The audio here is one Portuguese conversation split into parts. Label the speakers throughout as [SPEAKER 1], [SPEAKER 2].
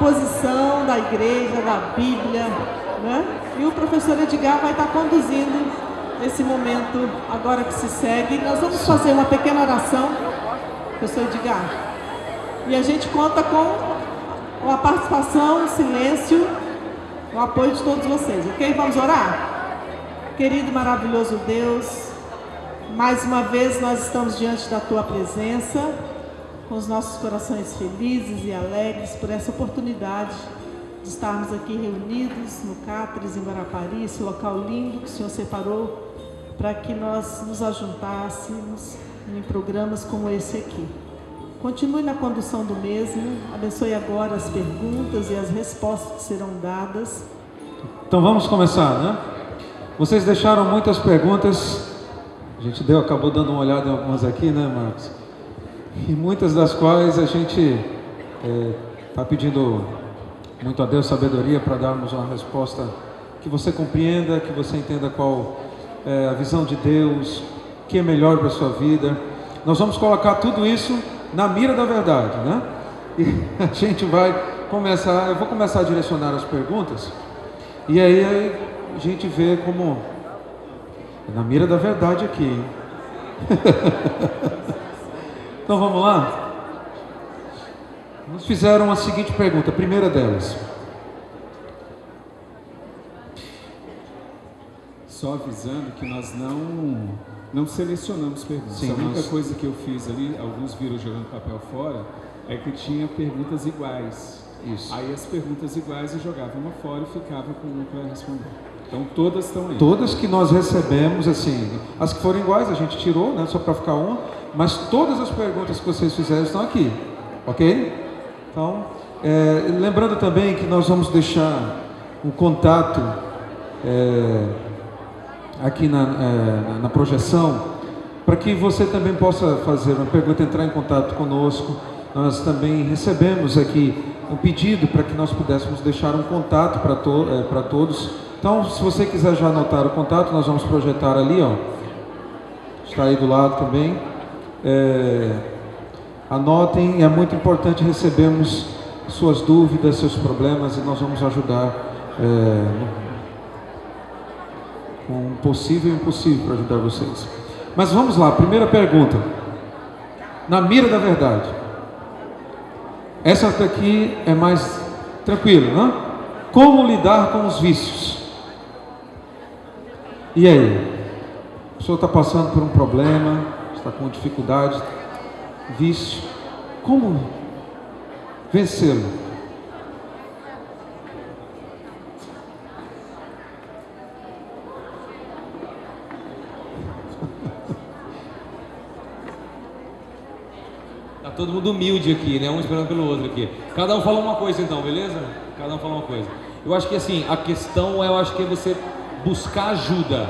[SPEAKER 1] exposição da igreja, da Bíblia, né? E o professor Edgar vai estar conduzindo esse momento agora que se segue. Nós vamos fazer uma pequena oração, professor Edgar. E a gente conta com a participação, o silêncio, o apoio de todos vocês, ok? Vamos orar? Querido e maravilhoso Deus, mais uma vez nós estamos diante da Tua presença, com os nossos corações felizes e alegres por essa oportunidade de estarmos aqui reunidos no Cátares, em Guarapari, esse local lindo que o Senhor separou para que nós nos ajuntássemos em programas como esse aqui. Continue na condução do mesmo, abençoe agora as perguntas e as respostas que serão dadas.
[SPEAKER 2] Então vamos começar, né? Vocês deixaram muitas perguntas, a gente acabou dando uma olhada em algumas aqui, né, Marcos? E muitas das quais a gente está pedindo muito a Deus sabedoria para darmos uma resposta que você compreenda, que você entenda qual é a visão de Deus, o que é melhor para a sua vida. Nós vamos colocar tudo isso na mira da verdade, né? E a gente vai começar, eu vou começar a direcionar as perguntas, e aí a gente vê como é na mira da verdade aqui, hein? Então vamos lá? Nos fizeram a seguinte pergunta, a primeira delas.
[SPEAKER 3] Só avisando que nós não selecionamos perguntas.
[SPEAKER 2] Sim,
[SPEAKER 3] a única coisa que eu fiz ali, alguns viram jogando papel fora, é que tinha perguntas iguais.
[SPEAKER 2] Isso.
[SPEAKER 3] Aí as perguntas iguais eu jogava uma fora e ficava com uma para responder. Então todas estão aí.
[SPEAKER 2] Todas que nós recebemos, assim, as que foram iguais a gente tirou, né, só para ficar uma, mas todas as perguntas que vocês fizeram estão aqui, ok? Então, lembrando também que nós vamos deixar um contato aqui na projeção, para que você também possa fazer uma pergunta, entrar em contato conosco. Nós também recebemos aqui um pedido para que nós pudéssemos deixar um contato para todos. Então, se você quiser já anotar o contato, nós vamos projetar ali, ó. Está aí do lado também. Anotem, é muito importante recebermos suas dúvidas, seus problemas, e nós vamos ajudar com o possível e o impossível para ajudar vocês. Mas vamos lá, primeira pergunta. Na mira da verdade. Essa daqui é mais tranquila, né? Como lidar com os vícios? E aí? A pessoa está passando por um problema, está com dificuldade, vício. Como vencê-lo?
[SPEAKER 4] Tá todo mundo humilde aqui, né? Um esperando pelo outro aqui. Cada um fala uma coisa então, beleza? Cada um fala uma coisa. Eu acho que assim, a questão eu acho que é você buscar ajuda.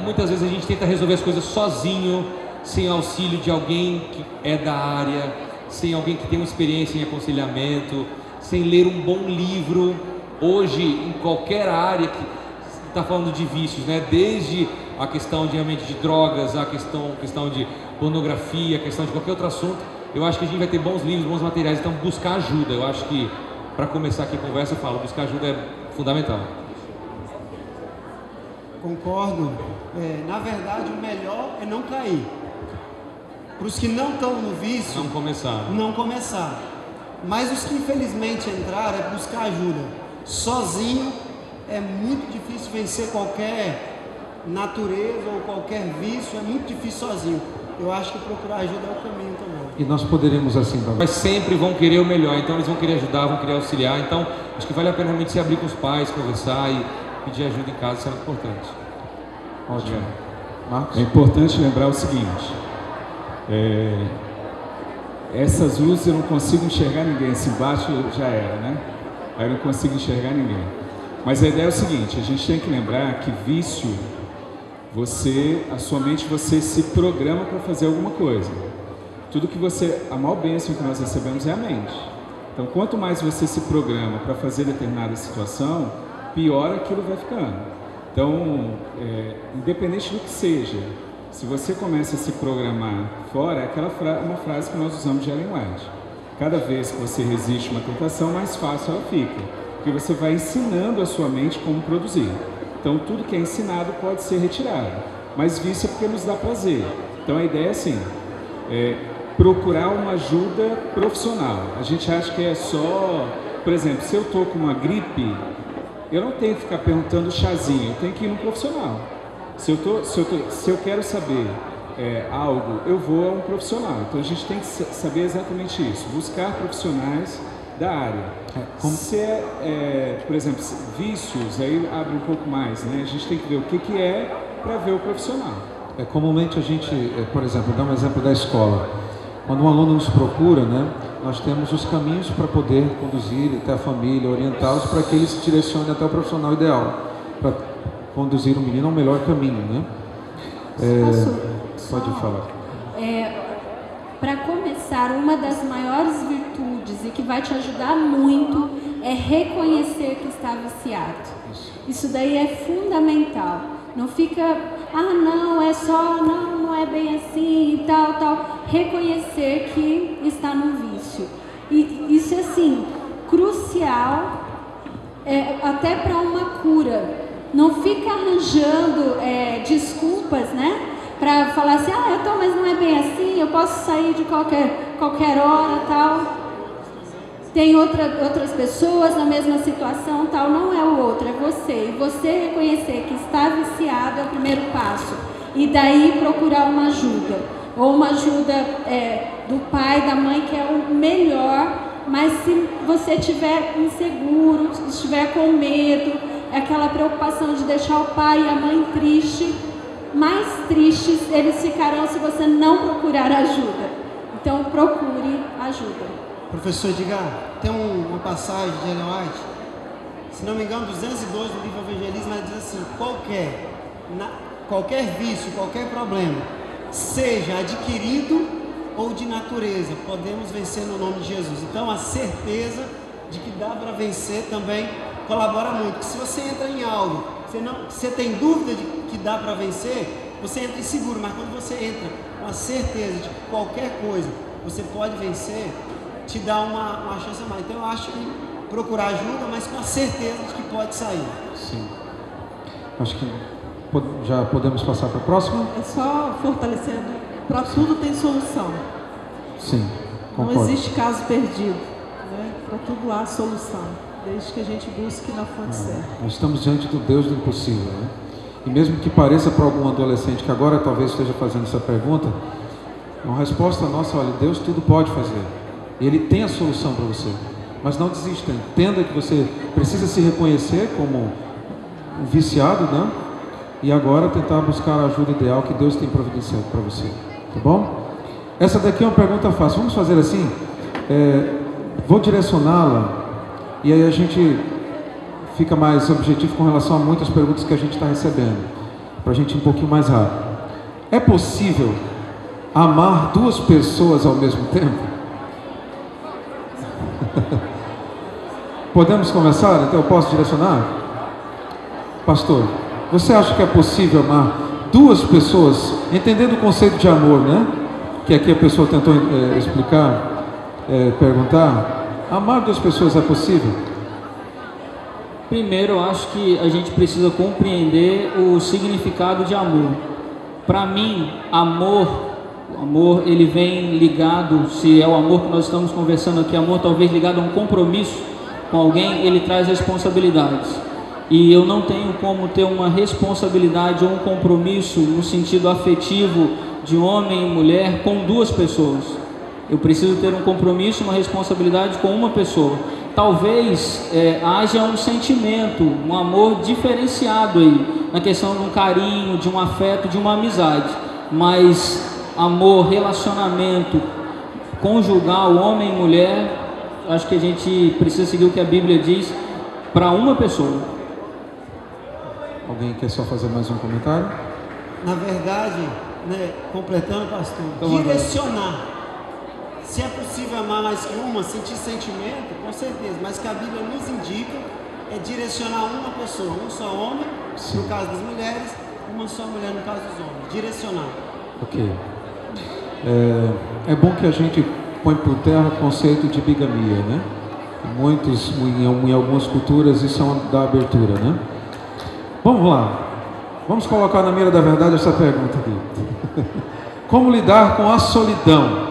[SPEAKER 4] Muitas vezes a gente tenta resolver as coisas sozinho, sem auxílio de alguém que é da área, sem alguém que tem uma experiência em aconselhamento, sem ler um bom livro. Hoje, em qualquer área que está falando de vícios, né? Desde a questão de realmente de drogas, a questão de pornografia, a questão de qualquer outro assunto, eu acho que a gente vai ter bons livros, bons materiais. Então, buscar ajuda, eu acho que para começar aqui a conversa, eu falo, buscar ajuda é fundamental.
[SPEAKER 5] Concordo. Na verdade, o melhor é não cair. Para os que não estão no vício, não começar. Mas os que infelizmente entraram é buscar ajuda. Sozinho é muito difícil vencer qualquer natureza ou qualquer vício, é muito difícil sozinho. Eu acho que procurar ajuda é o caminho também.
[SPEAKER 2] E nós poderíamos assim também.
[SPEAKER 4] Mas sempre vão querer o melhor, então eles vão querer ajudar, vão querer auxiliar. Então, acho que vale a pena realmente se abrir com os pais, conversar e pedir ajuda em casa, isso é muito importante.
[SPEAKER 2] Ótimo. Marcos?
[SPEAKER 3] É importante lembrar o seguinte: essas luzes eu não consigo enxergar ninguém. Se embaixo já era, né? Aí eu não consigo enxergar ninguém. Mas a ideia é o seguinte: a gente tem que lembrar que vício, a sua mente, você se programa para fazer alguma coisa. A maior bênção que nós recebemos é a mente. Então, quanto mais você se programa para fazer determinada situação, pior aquilo vai ficando. Então, independente do que seja, se você começa a se programar fora, é uma frase que nós usamos de Ellen White. Cada vez que você resiste uma tentação, mais fácil ela fica, porque você vai ensinando a sua mente como produzir. Então, tudo que é ensinado pode ser retirado, mas vício é porque nos dá prazer. Então, a ideia é assim, procurar uma ajuda profissional. A gente acha que é só, por exemplo, se eu estou com uma gripe, eu não tenho que ficar perguntando chazinho, eu tenho que ir no profissional. Se eu quero saber algo, eu vou a um profissional. Então a gente tem que saber exatamente isso, buscar profissionais da área. Se por exemplo, vícios, aí abre um pouco mais, né? A gente tem que ver o que é para ver o profissional.
[SPEAKER 2] Comumente a gente, por exemplo, dá um exemplo da escola. Quando um aluno nos procura, né, nós temos os caminhos para poder conduzir até a família, orientá-los para que eles se direcionem até o profissional ideal, para conduzir o menino ao melhor caminho, né? Pode falar.
[SPEAKER 6] Para começar, uma das maiores virtudes e que vai te ajudar muito é reconhecer que está viciado. Isso daí é fundamental. Não fica, não é bem assim e tal. Reconhecer que está no vício. E isso é assim, crucial, até para uma cura. Não fica arranjando desculpas, né? Para falar assim, mas não é bem assim, eu posso sair de qualquer hora, tal. Tem outras pessoas na mesma situação, tal. Não é o outro, é você. E você reconhecer que está viciado é o primeiro passo. E daí procurar uma ajuda. Ou uma ajuda do pai, da mãe, que é o melhor. Mas se você estiver inseguro, estiver com medo, aquela preocupação de deixar o pai e a mãe mais tristes eles ficarão se você não procurar ajuda. Então procure ajuda.
[SPEAKER 5] Professor Edgar, tem uma passagem de Ellen White, se não me engano, 202 do livro Evangelismo, ela diz assim: qualquer vício, qualquer problema, seja adquirido ou de natureza, podemos vencer no nome de Jesus. Então a certeza de que dá para vencer também colabora muito. Porque se você entra em algo, você tem dúvida de que dá para vencer, você entra inseguro, mas quando você entra com a certeza de que qualquer coisa você pode vencer, te dá uma chance a mais. Então eu acho que procurar ajuda, mas com a certeza de que pode sair.
[SPEAKER 2] Sim. Acho que já podemos passar para a próxima?
[SPEAKER 1] É só fortalecendo, para tudo tem solução.
[SPEAKER 2] Sim, concordo.
[SPEAKER 1] Não existe caso perdido, né? Para tudo há solução, desde que a gente busque na fonte certa.
[SPEAKER 2] Nós estamos diante do Deus do impossível, né? E mesmo que pareça para algum adolescente que agora talvez esteja fazendo essa pergunta, uma resposta nossa: olha, Deus tudo pode fazer. Ele tem a solução para você. Mas não desista, entenda que você precisa se reconhecer como um viciado, né? E agora tentar buscar a ajuda ideal que Deus tem providenciado para você, tá bom? Essa daqui é uma pergunta fácil. Vamos fazer assim, vou direcioná-la e aí a gente fica mais objetivo com relação a muitas perguntas que a gente está recebendo, para a gente ir um pouquinho mais rápido. É possível amar duas pessoas ao mesmo tempo? Podemos começar? Então eu posso direcionar? Pastor, você acha que é possível amar duas pessoas, entendendo o conceito de amor, né? Que aqui a pessoa tentou explicar, perguntar. Amar duas pessoas é possível?
[SPEAKER 7] Primeiro, eu acho que a gente precisa compreender o significado de amor. Para mim, o amor ele vem ligado, se é o amor que nós estamos conversando aqui, amor talvez ligado a um compromisso com alguém, ele traz responsabilidades. E eu não tenho como ter uma responsabilidade ou um compromisso no sentido afetivo de homem e mulher com duas pessoas. Eu preciso ter um compromisso, uma responsabilidade com uma pessoa. Talvez haja um sentimento, um amor diferenciado aí, na questão de um carinho, de um afeto, de uma amizade. Mas amor, relacionamento conjugal, homem e mulher, acho que a gente precisa seguir o que a Bíblia diz para uma pessoa.
[SPEAKER 2] Alguém quer só fazer mais um comentário?
[SPEAKER 5] Na verdade, né, completando, pastor, direcionar. Se é possível amar mais que uma, sentir sentimento, com certeza, mas que a Bíblia nos indica é direcionar uma pessoa, um só homem, no caso das mulheres, uma só mulher no caso dos homens, direcionar.
[SPEAKER 2] Ok. É bom que a gente, põe por terra o conceito de bigamia, né? Em algumas culturas isso é uma da abertura, né? Vamos lá. Vamos colocar na mira da verdade essa pergunta aqui. Como lidar com a solidão?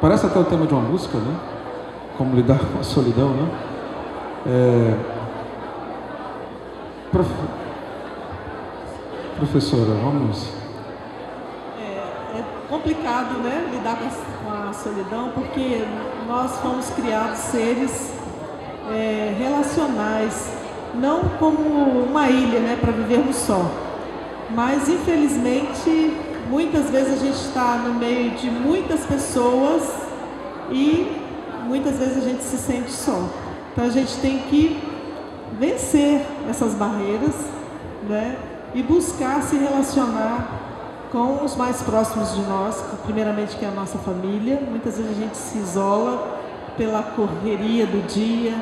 [SPEAKER 2] Parece até o tema de uma música, né? Como lidar com a solidão, né? Professora, vamos...
[SPEAKER 1] É complicado, né, lidar com a solidão, porque nós fomos criados seres relacionais, não como uma ilha, né, para vivermos só. Mas, infelizmente, muitas vezes a gente está no meio de muitas pessoas e muitas vezes a gente se sente só. Então, a gente tem que vencer essas barreiras, né, e buscar se relacionar com os mais próximos de nós, primeiramente que é a nossa família. Muitas vezes a gente se isola pela correria do dia,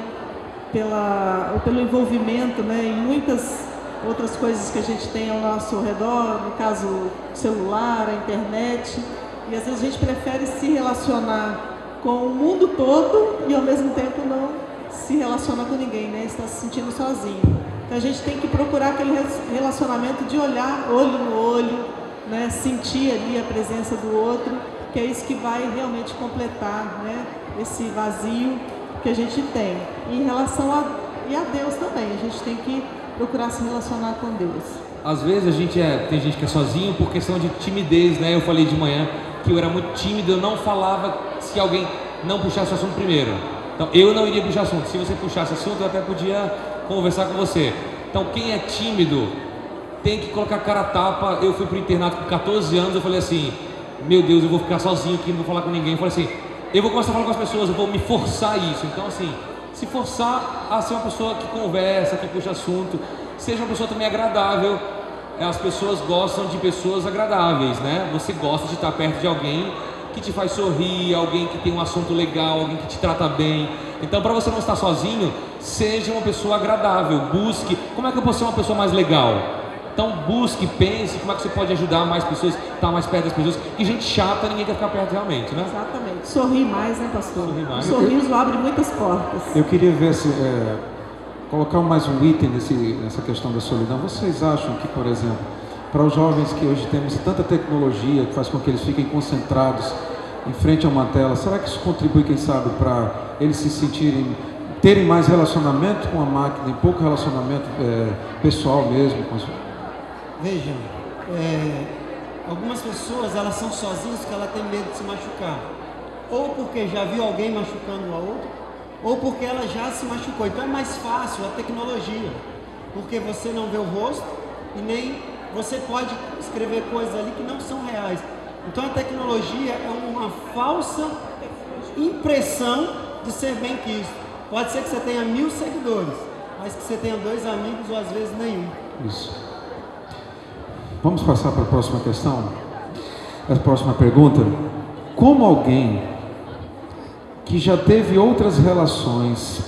[SPEAKER 1] pelo envolvimento, né, em muitas outras coisas que a gente tem ao nosso redor, no caso o celular, a internet, e às vezes a gente prefere se relacionar com o mundo todo e ao mesmo tempo não se relaciona com ninguém, né, está se sentindo sozinho. Então a gente tem que procurar aquele relacionamento de olhar olho no olho, né, sentir ali a presença do outro, que é isso que vai realmente completar, né, esse vazio que a gente tem. E em relação a Deus também, a gente tem que procurar se relacionar com Deus.
[SPEAKER 4] Às vezes tem gente que é sozinho por questão de timidez, né? Eu falei de manhã que eu era muito tímido, eu não falava se alguém não puxasse o assunto primeiro. Então eu não iria puxar assunto. Se você puxasse assunto, eu até podia conversar com você. Então quem é tímido tem que colocar cara a tapa. Eu fui pro internato com 14 anos, eu falei assim, meu Deus, eu vou ficar sozinho aqui, não vou falar com ninguém. Eu falei assim, eu vou começar a falar com as pessoas, eu vou me forçar a isso. Então assim, se forçar a ser uma pessoa que conversa, que puxa assunto, seja uma pessoa também agradável. As pessoas gostam de pessoas agradáveis, né? Você gosta de estar perto de alguém que te faz sorrir, alguém que tem um assunto legal, alguém que te trata bem. Então, para você não estar sozinho, seja uma pessoa agradável, busque, como é que eu posso ser uma pessoa mais legal? Então busque, pense, como é que você pode ajudar mais pessoas, estar mais perto das pessoas. E gente chata, ninguém quer ficar perto realmente, né?
[SPEAKER 1] Exatamente. Sorrir mais, né, pastor?
[SPEAKER 4] Sorrir mais.
[SPEAKER 1] O sorriso abre muitas portas.
[SPEAKER 2] Eu queria ver se colocar mais um item nessa questão da solidão. Vocês acham que, por exemplo, para os jovens que hoje temos tanta tecnologia que faz com que eles fiquem concentrados em frente a uma tela, será que isso contribui, quem sabe, para eles se sentirem, terem mais relacionamento com a máquina e pouco relacionamento pessoal mesmo?
[SPEAKER 5] Vejam, algumas pessoas elas são sozinhas porque elas têm medo de se machucar, ou porque já viu alguém machucando a outra, ou porque ela já se machucou. Então é mais fácil a tecnologia, porque você não vê o rosto e nem você pode escrever coisas ali que não são reais. Então a tecnologia é uma falsa impressão de ser bem quisto. Pode ser que você tenha 1000 seguidores, mas que você tenha 2 amigos ou às vezes nenhum.
[SPEAKER 2] Isso. Vamos passar para a próxima questão? A próxima pergunta. Como alguém que já teve outras relações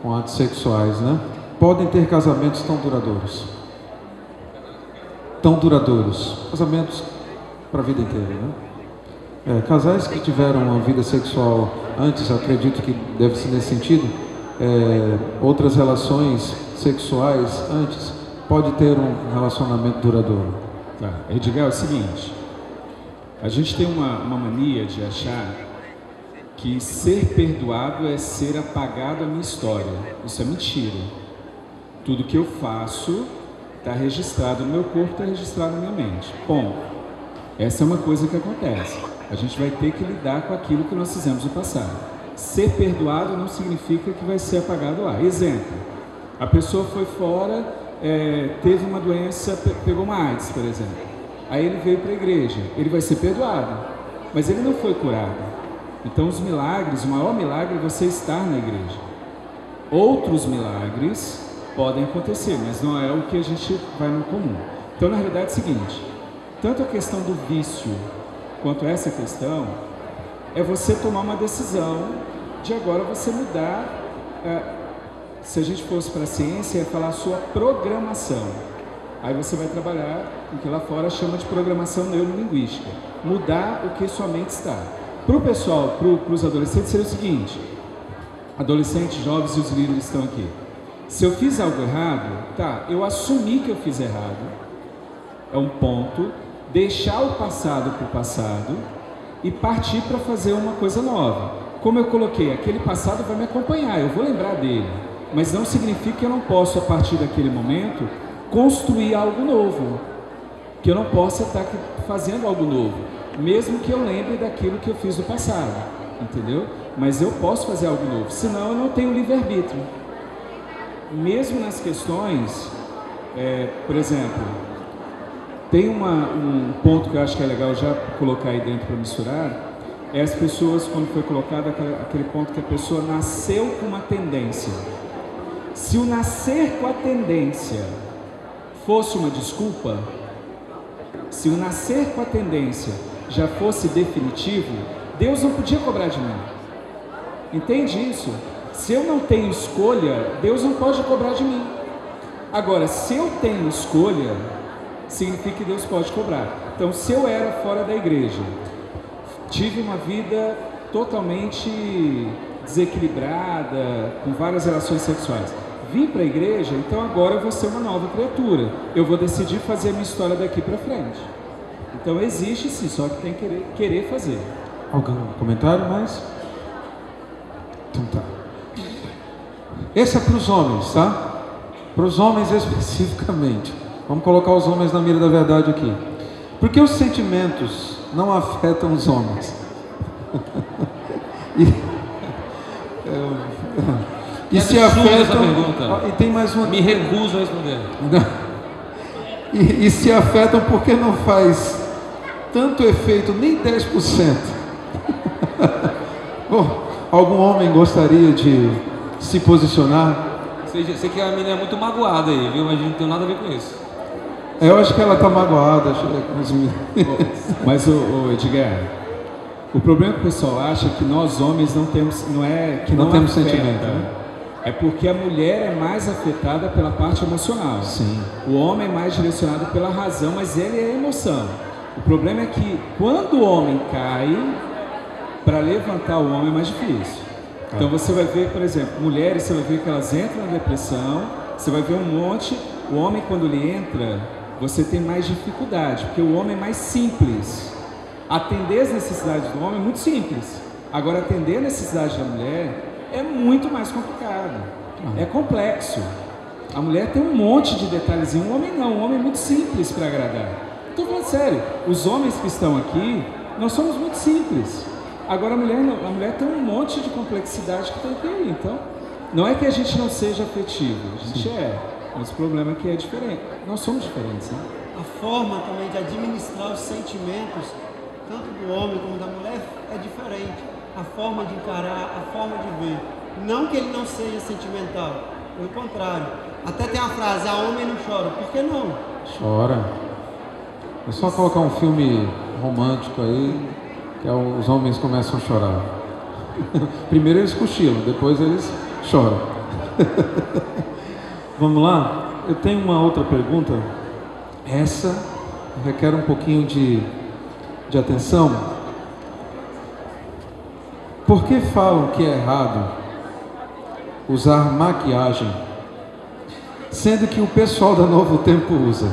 [SPEAKER 2] com atos sexuais, né, podem ter casamentos tão duradouros? Tão duradouros. Casamentos para a vida inteira, né? Casais que tiveram uma vida sexual antes, acredito que deve ser nesse sentido, outras relações sexuais antes, pode ter um relacionamento duradouro.
[SPEAKER 3] Tá. Edgar, é o seguinte, a gente tem uma mania de achar que ser perdoado é ser apagado a minha história. Isso é mentira. Tudo que eu faço está registrado no meu corpo, está registrado na minha mente. Bom, essa é uma coisa que acontece. A gente vai ter que lidar com aquilo que nós fizemos no passado. Ser perdoado não significa que vai ser apagado lá. Exemplo, a pessoa foi fora, teve uma doença, pegou uma AIDS, por exemplo. Aí ele veio para a igreja, ele vai ser perdoado, mas ele não foi curado. Então os milagres, o maior milagre é você estar na igreja. Outros milagres podem acontecer, mas não é o que a gente vai no comum. Então na realidade é o seguinte, tanto a questão do vício quanto essa questão é você tomar uma decisão de agora você mudar. Se a gente fosse para a ciência, é falar a sua programação. Aí você vai trabalhar o que lá fora chama de programação neurolinguística. Mudar o que sua mente está. Para o pessoal, para os adolescentes, seria o seguinte: adolescentes, jovens e os líderes estão aqui. Se eu fiz algo errado, tá, eu assumi que eu fiz errado, é um ponto, deixar o passado para o passado e partir para fazer uma coisa nova. Como eu coloquei, aquele passado vai me acompanhar, eu vou lembrar dele, mas não significa que eu não posso, a partir daquele momento, construir algo novo, que eu não possa estar fazendo algo novo, mesmo que eu lembre daquilo que eu fiz no passado, entendeu? Mas eu posso fazer algo novo, senão eu não tenho livre-arbítrio. Mesmo nas questões, por exemplo, tem um ponto que eu acho que é legal já colocar aí dentro para misturar, é as pessoas, quando foi colocado aquele ponto que a pessoa nasceu com uma tendência. Se o nascer com a tendência fosse uma desculpa, se o nascer com a tendência já fosse definitivo, Deus não podia cobrar de mim. Entende isso? Se eu não tenho escolha, Deus não pode cobrar de mim. Agora, se eu tenho escolha, significa que Deus pode cobrar. Então, se eu era fora da igreja, tive uma vida totalmente desequilibrada, com várias relações sexuais, vim para a igreja, então agora eu vou ser uma nova criatura. Eu vou decidir fazer a minha história daqui para frente. Então existe sim, só que tem que querer fazer.
[SPEAKER 2] Algum comentário mais? Então tá. Esse é para os homens, tá? Para os homens especificamente. Vamos colocar os homens na mira da verdade aqui. Porque os sentimentos não afetam os homens. E se afetam. E tem mais uma.
[SPEAKER 4] Me recuso a responder.
[SPEAKER 2] E se afetam porque não faz tanto efeito, nem 10%. Bom, algum homem gostaria de se posicionar?
[SPEAKER 4] Sei que a menina é muito magoada aí, viu? Mas não tem nada a ver com isso.
[SPEAKER 2] Eu acho que ela está magoada.
[SPEAKER 3] Mas, Edgar, o problema que o pessoal acha é que nós homens não temos, não
[SPEAKER 2] temos
[SPEAKER 3] afeta,
[SPEAKER 2] sentimento, né?
[SPEAKER 3] É porque a mulher é mais afetada pela parte emocional.
[SPEAKER 2] Sim.
[SPEAKER 3] O homem é mais direcionado pela razão, mas ele é emoção. O problema é que quando o homem cai, para levantar o homem é mais difícil. Então você vai ver, por exemplo, mulheres, você vai ver que elas entram na depressão, você vai ver um monte, o homem quando ele entra, você tem mais dificuldade, porque o homem é mais simples. Atender as necessidades do homem é muito simples. Agora, atender a necessidade da mulher é muito mais complicado. É complexo. A mulher tem um monte de detalhezinho, o homem não, o homem é muito simples para agradar. Estou falando sério, os homens que estão aqui, nós somos muito simples. Agora a mulher não, a mulher tem um monte de complexidade que tem que ir. Então, não é que a gente não seja afetivo, a gente mas o problema é que é diferente. Nós somos diferentes, né?
[SPEAKER 5] A forma também de administrar os sentimentos, tanto do homem como da mulher, é diferente. A forma de encarar, a forma de ver. Não que ele não seja sentimental, pelo contrário. Até tem a frase, a homem não chora. Por que não?
[SPEAKER 2] Chora. É só colocar um filme romântico aí, que os homens começam a chorar. Primeiro eles cochilam, depois eles choram. Vamos lá? Eu tenho uma outra pergunta. Essa requer um pouquinho de atenção. Por que falam que é errado usar maquiagem, sendo que o pessoal da Novo Tempo usa?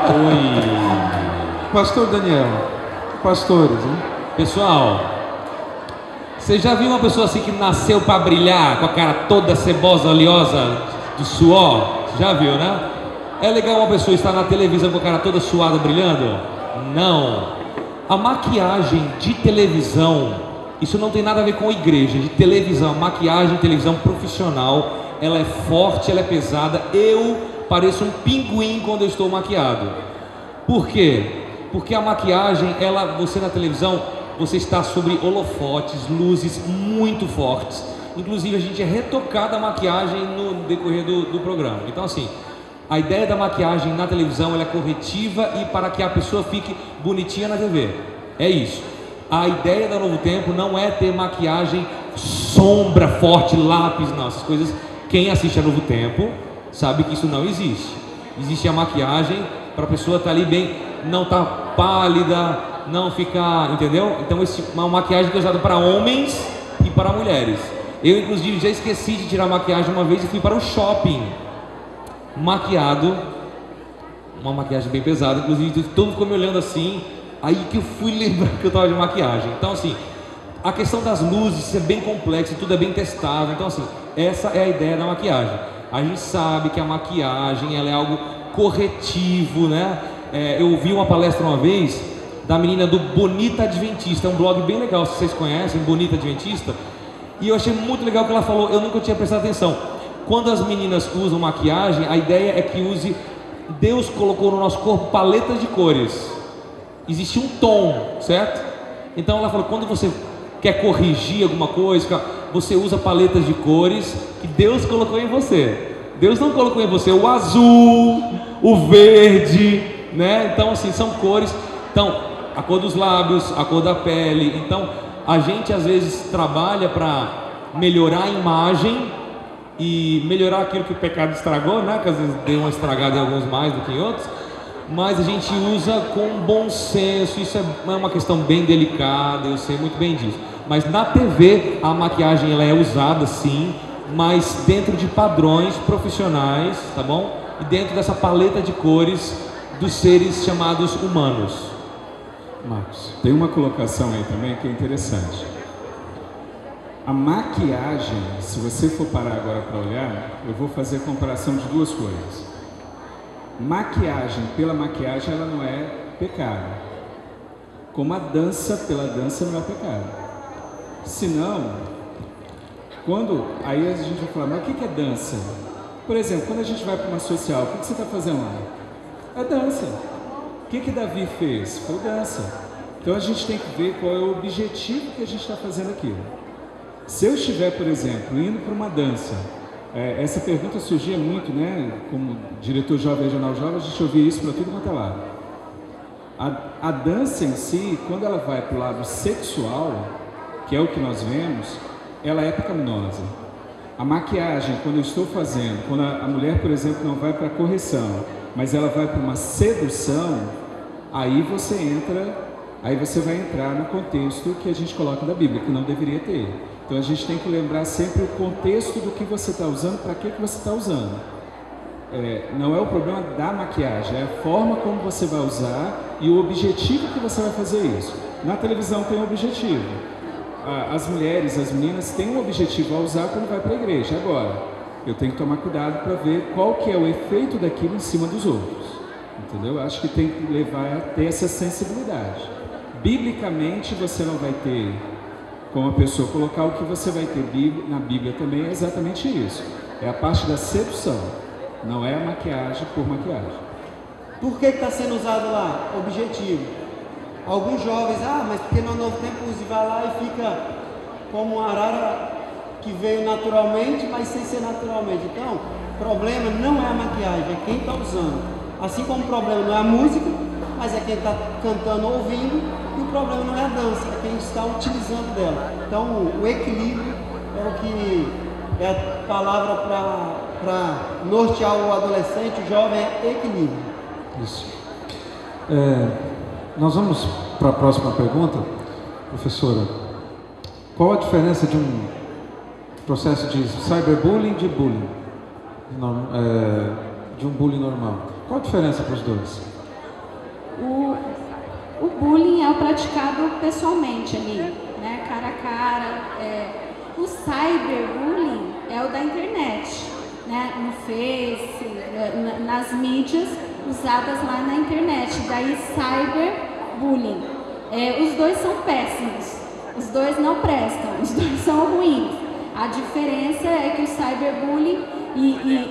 [SPEAKER 4] Oi.
[SPEAKER 2] Pastor Daniel, pastores, hein?
[SPEAKER 4] Pessoal, você já viu uma pessoa assim que nasceu para brilhar, com a cara toda cebosa, oleosa, de suor? Já viu, né? É legal uma pessoa estar na televisão com a cara toda suada, brilhando? Não. A maquiagem de televisão, isso não tem nada a ver com igreja, de televisão, maquiagem, televisão profissional, ela é forte, ela é pesada. Eu pareço um pinguim quando eu estou maquiado. Por quê? Porque a maquiagem, você na televisão, você está sobre holofotes, luzes muito fortes. Inclusive a gente é retocada a maquiagem no decorrer do programa. Então assim, a ideia da maquiagem na televisão ela é corretiva e para que a pessoa fique bonitinha na TV. É isso. A ideia da Novo Tempo não é ter maquiagem, sombra forte, lápis, não, essas coisas. Quem assiste a Novo Tempo sabe que isso não existe. Existe a maquiagem para a pessoa estar ali bem não tá pálida, não ficar, entendeu? Então uma maquiagem que é usada para homens e para mulheres. Eu inclusive já esqueci de tirar a maquiagem uma vez e fui para o shopping maquiado, uma maquiagem bem pesada, inclusive todo mundo ficou me olhando assim, aí que eu fui lembrar que eu estava de maquiagem. Então assim, a questão das luzes é bem complexa, tudo é bem testado. Então assim, essa é a ideia da maquiagem. A gente sabe que a maquiagem ela é algo corretivo, né? Eu vi uma palestra uma vez da menina do Bonita Adventista, é um blog bem legal, se vocês conhecem, Bonita Adventista, e eu achei muito legal o que ela falou, eu nunca tinha prestado atenção. Quando as meninas usam maquiagem, a ideia é que Deus colocou no nosso corpo paletas de cores, existe um tom, certo? Então ela falou, quando você quer corrigir alguma coisa, você usa paletas de cores que Deus colocou em você. Deus não colocou em você o azul, o verde, né? Então assim, são cores. Então, a cor dos lábios, a cor da pele. Então, a gente às vezes trabalha para melhorar a imagem e melhorar aquilo que o pecado estragou, né? Que às vezes deu uma estragada em alguns mais do que em outros. Mas a gente usa com bom senso. Isso é uma questão bem delicada, eu sei muito bem disso. Mas na TV a maquiagem ela é usada sim, mas dentro de padrões profissionais, tá bom? E dentro dessa paleta de cores dos seres chamados humanos.
[SPEAKER 3] Marcos, tem uma colocação aí também que é interessante. A maquiagem, se você for parar agora para olhar, eu vou fazer a comparação de duas coisas. Maquiagem pela maquiagem ela não é pecado, como a dança pela dança não é pecado. Senão, aí a gente vai falar, mas o que é dança? Por exemplo, quando a gente vai para uma social, o que você está fazendo lá? É dança. O que Davi fez? Foi dança. Então a gente tem que ver qual é o objetivo que a gente está fazendo aquilo. Se eu estiver, por exemplo, indo para uma dança, essa pergunta surgia muito, né? Como diretor jovem regional jovem, a gente ouvia isso para tudo quanto é lado. A dança em si, quando ela vai para o lado sexual, que é o que nós vemos, ela é pecaminosa. A maquiagem, quando eu estou fazendo, quando a mulher, por exemplo, não vai para a correção, mas ela vai para uma sedução, aí você vai entrar no contexto que a gente coloca da Bíblia, que não deveria ter. Então a gente tem que lembrar sempre o contexto do que você está usando, para que você está usando. Não é o problema da maquiagem, é a forma como você vai usar e o objetivo que você vai fazer isso. Na televisão tem um objetivo. As mulheres, as meninas têm um objetivo a usar quando vai para a igreja. Agora, eu tenho que tomar cuidado para ver qual que é o efeito daquilo em cima dos outros. Entendeu? Acho que tem que levar a ter essa sensibilidade. Biblicamente, você não vai ter como a pessoa colocar o que você vai ter na Bíblia também é exatamente isso. É a parte da sedução, não é a maquiagem por maquiagem.
[SPEAKER 5] Por que está sendo usado lá? Objetivo. Alguns jovens, mas porque no Novo Tempo use, vai lá e fica como uma arara que veio naturalmente, mas sem ser naturalmente. Então, o problema não é a maquiagem, é quem está usando. Assim como o problema não é a música, mas é quem está cantando ou ouvindo, e o problema não é a dança, é quem está utilizando dela. Então, o equilíbrio é o que é a palavra para nortear o adolescente, o jovem, é equilíbrio.
[SPEAKER 2] Isso. Nós vamos para a próxima pergunta. Professora, qual a diferença de um processo de cyberbullying e de bullying? De um bullying normal? Qual a diferença para os dois?
[SPEAKER 6] O bullying é o praticado pessoalmente ali, né? Cara a cara. O cyberbullying é o da internet, né? No Face, nas mídias usadas lá na internet. Daí cyberbullying. Os dois são péssimos, os dois não prestam, os dois são ruins. A diferença é que o cyberbullying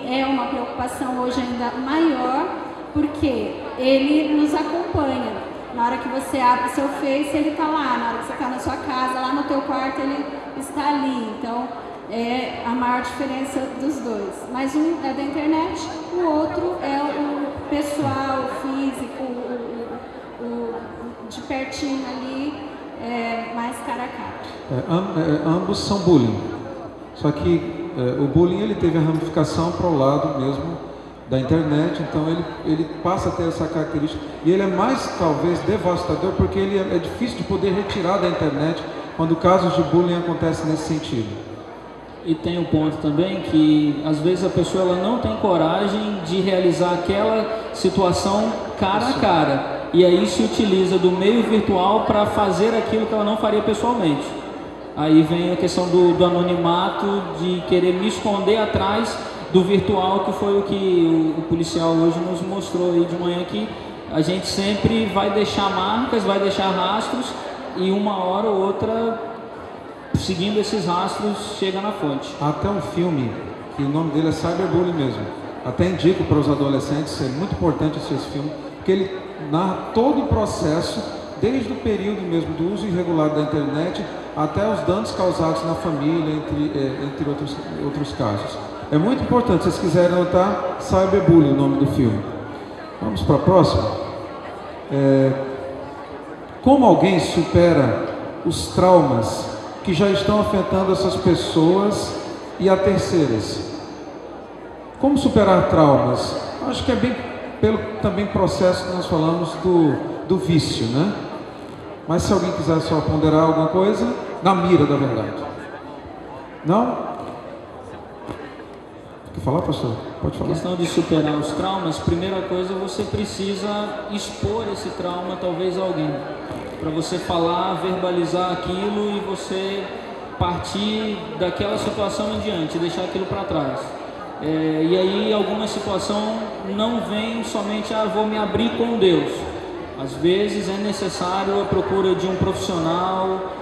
[SPEAKER 6] é uma preocupação hoje ainda maior, porque ele nos acompanha. Na hora que você abre o seu Face, ele está lá. Na hora que você está na sua casa, lá no teu quarto, ele está ali. Então, é a maior diferença dos dois. Mas um é da internet, o outro é o pessoal, o físico, o de pertinho ali, mais cara a cara.
[SPEAKER 2] Ambos são bullying. Só que o bullying ele teve a ramificação para o lado mesmo da internet, então ele passa a ter essa característica, e ele é mais talvez devastador porque ele é difícil de poder retirar da internet quando casos de bullying acontecem nesse sentido.
[SPEAKER 7] E tem um ponto também que às vezes a pessoa ela não tem coragem de realizar aquela situação cara a cara, e aí se utiliza do meio virtual para fazer aquilo que ela não faria pessoalmente. Aí vem a questão do anonimato, de querer me esconder atrás do virtual, que foi o que o policial hoje nos mostrou aí de manhã, que a gente sempre vai deixar marcas, vai deixar rastros, e uma hora ou outra, seguindo esses rastros, chega na fonte.
[SPEAKER 2] Até um filme, que o nome dele é Cyberbullying mesmo, até indico para os adolescentes, é muito importante esse filme, porque ele narra todo o processo, desde o período mesmo do uso irregular da internet, até os danos causados na família, entre outros casos. É muito importante, se vocês quiserem anotar, Cyberbullying, o nome do filme. Vamos para a próxima. Como alguém supera os traumas que já estão afetando essas pessoas e a terceiras? Como superar traumas? Acho que é bem pelo também processo que nós falamos do vício, né? Mas se alguém quiser só ponderar alguma coisa, na mira da verdade. Não? Quer falar, pastor? Pode falar.
[SPEAKER 7] A questão de superar os traumas, primeira coisa, você precisa expor esse trauma talvez a alguém, para você falar, verbalizar aquilo e você partir daquela situação em diante, deixar aquilo para trás. E aí alguma situação não vem somente, vou me abrir com Deus. Às vezes é necessário a procura de um profissional,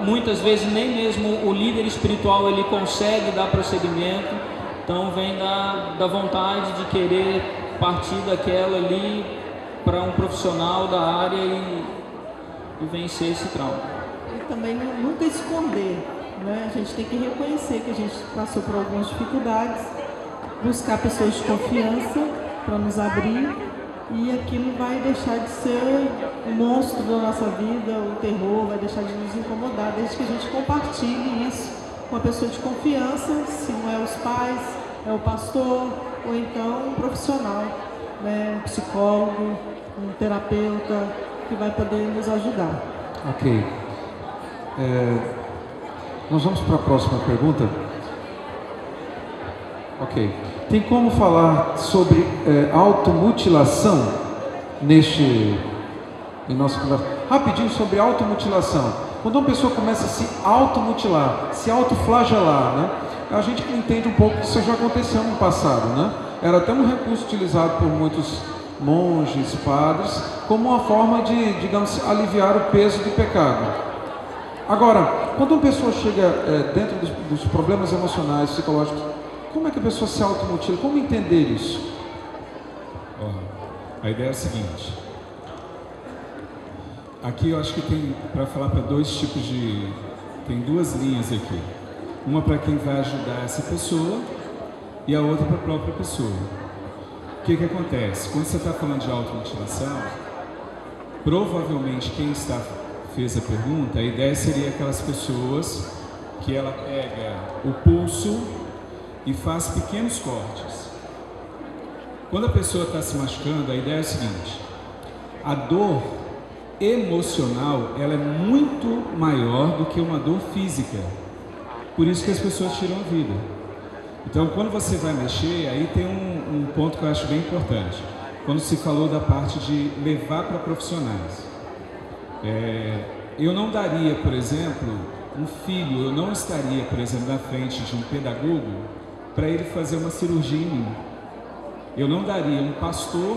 [SPEAKER 7] muitas vezes nem mesmo o líder espiritual ele consegue dar prosseguimento. Então vem da vontade de querer partir daquela ali para um profissional da área e vencer esse trauma.
[SPEAKER 1] E também nunca esconder, né? A gente tem que reconhecer que a gente passou por algumas dificuldades, buscar pessoas de confiança para nos abrir, e aquilo vai deixar de ser o monstro da nossa vida, o terror, vai deixar de nos incomodar, desde que a gente compartilhe isso com uma pessoa de confiança, se não é os pais, é o pastor, ou então um profissional, né? Um psicólogo, um terapeuta, que vai poder nos ajudar.
[SPEAKER 2] Ok. Nós vamos para a próxima pergunta. Ok. Tem como falar sobre automutilação em nossa conversa? Rapidinho sobre automutilação. Quando uma pessoa começa a se automutilar, se autoflagelar, né? A gente entende um pouco que isso já aconteceu no passado, né? Era até um recurso utilizado por muitos monges, padres, como uma forma de, digamos, aliviar o peso do pecado. Agora, quando uma pessoa chega dentro dos problemas emocionais, psicológicos, como é que a pessoa se automutila? Como entender isso?
[SPEAKER 3] A ideia é a seguinte. Aqui eu acho que tem para falar para dois tipos de... Tem duas linhas aqui. Uma para quem vai ajudar essa pessoa e a outra para a própria pessoa. O que acontece? Quando você está falando de automutilação, provavelmente quem fez a pergunta, a ideia seria aquelas pessoas que ela pega o pulso e faz pequenos cortes. Quando a pessoa está se machucando, a ideia é a seguinte: a dor emocional ela é muito maior do que uma dor física. Por isso que as pessoas tiram a vida. Então, quando você vai mexer, aí tem um ponto que eu acho bem importante. Quando se falou da parte de levar para profissionais. Eu não daria, por exemplo, um filho, eu não estaria, por exemplo, na frente de um pedagogo para ele fazer uma cirurgia em mim. Eu não daria um pastor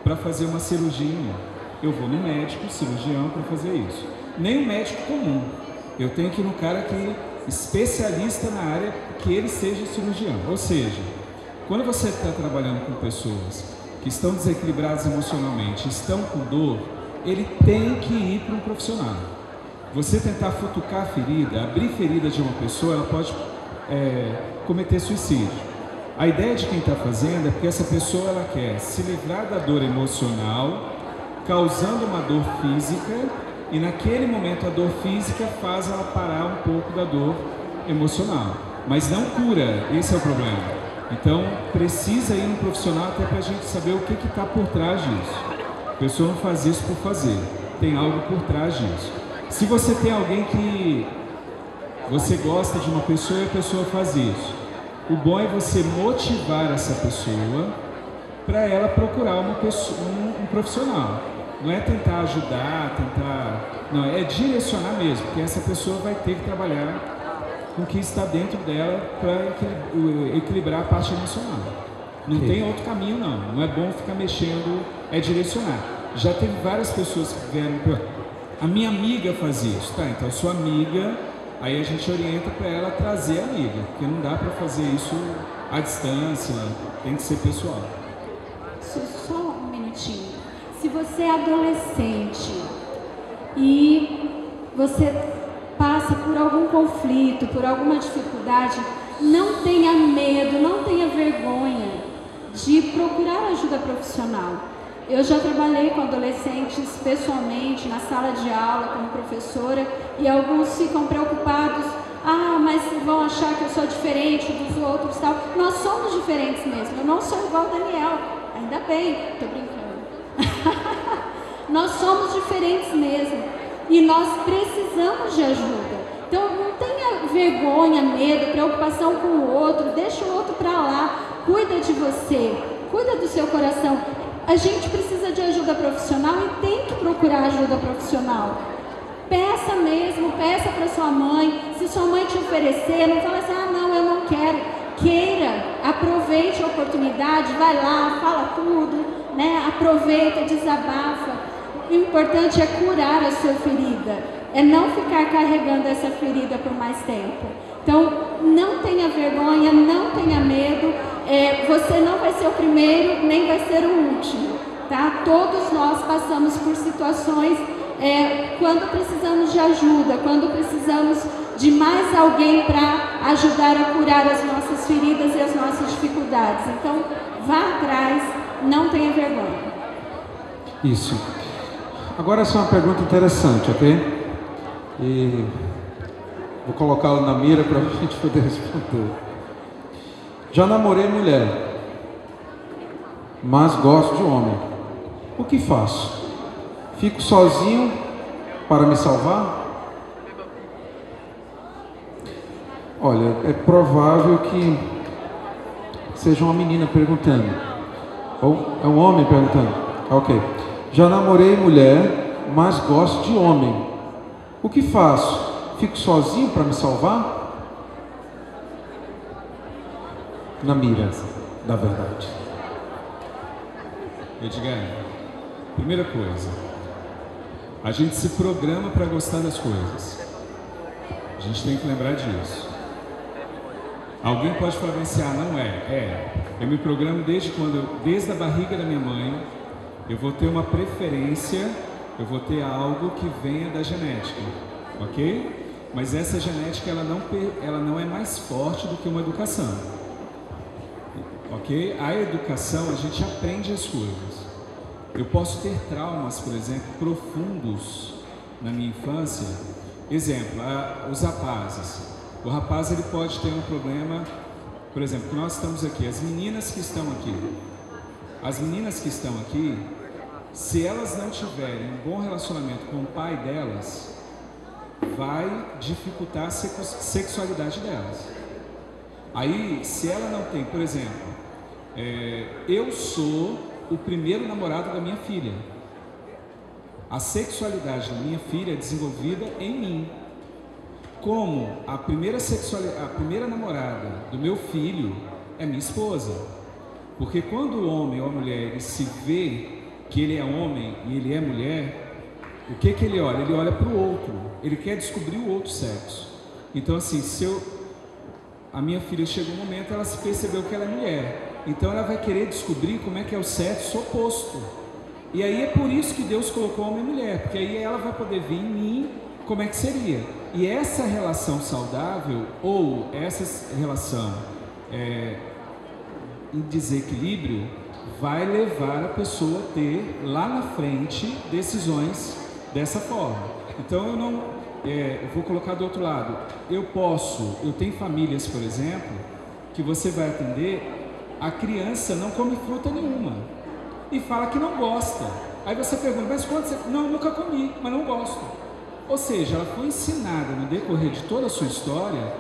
[SPEAKER 3] para fazer uma cirurgia em mim. Eu vou no médico, cirurgião, para fazer isso. Nem um médico comum. Eu tenho que ir no cara que especialista na área, que ele seja cirurgião. Ou seja, quando você está trabalhando com pessoas que estão desequilibradas emocionalmente, estão com dor, ele tem que ir para um profissional. Você tentar futucar a ferida, abrir ferida de uma pessoa, ela pode cometer suicídio. A ideia de quem está fazendo é porque essa pessoa ela quer se livrar da dor emocional, causando uma dor física, e naquele momento a dor física faz ela parar um pouco da dor emocional, mas não cura. Esse é o problema. Então, precisa ir no profissional até para a gente saber o que está por trás disso. A pessoa não faz isso por fazer, tem algo por trás disso. Se você tem alguém que você gosta de uma pessoa e a pessoa faz isso, o bom é você motivar essa pessoa para ela procurar um profissional. Não é tentar ajudar, não, é direcionar mesmo, porque essa pessoa vai ter que trabalhar com o que está dentro dela para equilibrar a parte emocional. Não tem outro caminho, não. Não é bom ficar mexendo, é direcionar. Já teve várias pessoas que vieram para... A minha amiga fazia isso, tá? Então, sua amiga, aí a gente orienta para ela trazer a amiga, porque não dá para fazer isso à distância, tem que ser pessoal.
[SPEAKER 6] Só um minutinho. Se você é adolescente e você passa por algum conflito, por alguma dificuldade, não tenha medo, não tenha vergonha de procurar ajuda profissional. Eu já trabalhei com adolescentes pessoalmente na sala de aula como professora e alguns ficam preocupados, mas vão achar que eu sou diferente dos outros, tal. Nós somos diferentes mesmo, eu não sou igual ao Daniel, ainda bem, tô brincando. Nós somos diferentes mesmo e nós precisamos de ajuda. Então não tenha vergonha, medo, preocupação com o outro, deixa o outro para lá, cuida de você, cuida do seu coração. A gente precisa de ajuda profissional e tem que procurar ajuda profissional. Peça mesmo, peça para sua mãe. Se sua mãe te oferecer, não fala assim, não, eu não quero. Queira, aproveite a oportunidade, vai lá, fala tudo, né? Aproveita, desabafa. O importante é curar a sua ferida, é não ficar carregando essa ferida por mais tempo. Então, não tenha vergonha, não tenha medo. Você não vai ser o primeiro, nem vai ser o último, tá? Todos nós passamos por situações quando precisamos de ajuda, quando precisamos de mais alguém para ajudar a curar as nossas feridas e as nossas dificuldades. Então, vá atrás, não tenha vergonha.
[SPEAKER 2] Isso. Agora essa é uma pergunta interessante, ok? E vou colocá-la na mira para a gente poder responder. Já namorei mulher, mas gosto de homem. O que faço? Fico sozinho para me salvar? Olha, é provável que seja uma menina perguntando. Ou é um homem perguntando. Ok. Já namorei mulher, mas gosto de homem. O que faço? Fico sozinho para me salvar? Na mira da verdade.
[SPEAKER 3] Edgar, primeira coisa, a gente se programa para gostar das coisas. A gente tem que lembrar disso. Alguém pode falar assim, não é. Eu me programo desde a barriga da minha mãe, eu vou ter uma preferência, eu vou ter algo que venha da genética, ok? Mas essa genética, ela não é mais forte do que uma educação, ok? A educação, a gente aprende as coisas. Eu posso ter traumas, por exemplo, profundos na minha infância. Exemplo, os rapazes. O rapaz, ele pode ter um problema, por exemplo, que nós estamos aqui, as meninas que estão aqui, se elas não tiverem um bom relacionamento com o pai delas, vai dificultar a sexualidade delas. Aí, se ela não tem, por exemplo, eu sou o primeiro namorado da minha filha. A sexualidade da minha filha é desenvolvida em mim. Como a primeira namorada do meu filho é minha esposa. Porque quando o homem ou a mulher ele se vê que ele é homem e ele é mulher, o que ele olha? Ele olha para o outro, ele quer descobrir o outro sexo. Então assim, a minha filha chegou um momento, ela se percebeu que ela é mulher, então ela vai querer descobrir como é que é o sexo oposto. E aí é por isso que Deus colocou homem e mulher, porque aí ela vai poder ver em mim como é que seria. E essa relação saudável, ou essa relação em desequilíbrio, vai levar a pessoa a ter lá na frente decisões dessa forma. Então eu vou colocar do outro lado. Eu tenho famílias, por exemplo, que você vai atender, a criança não come fruta nenhuma e fala que não gosta. Aí você pergunta, mas quando você... Não, nunca comi, mas não gosto. Ou seja, ela foi ensinada no decorrer de toda a sua história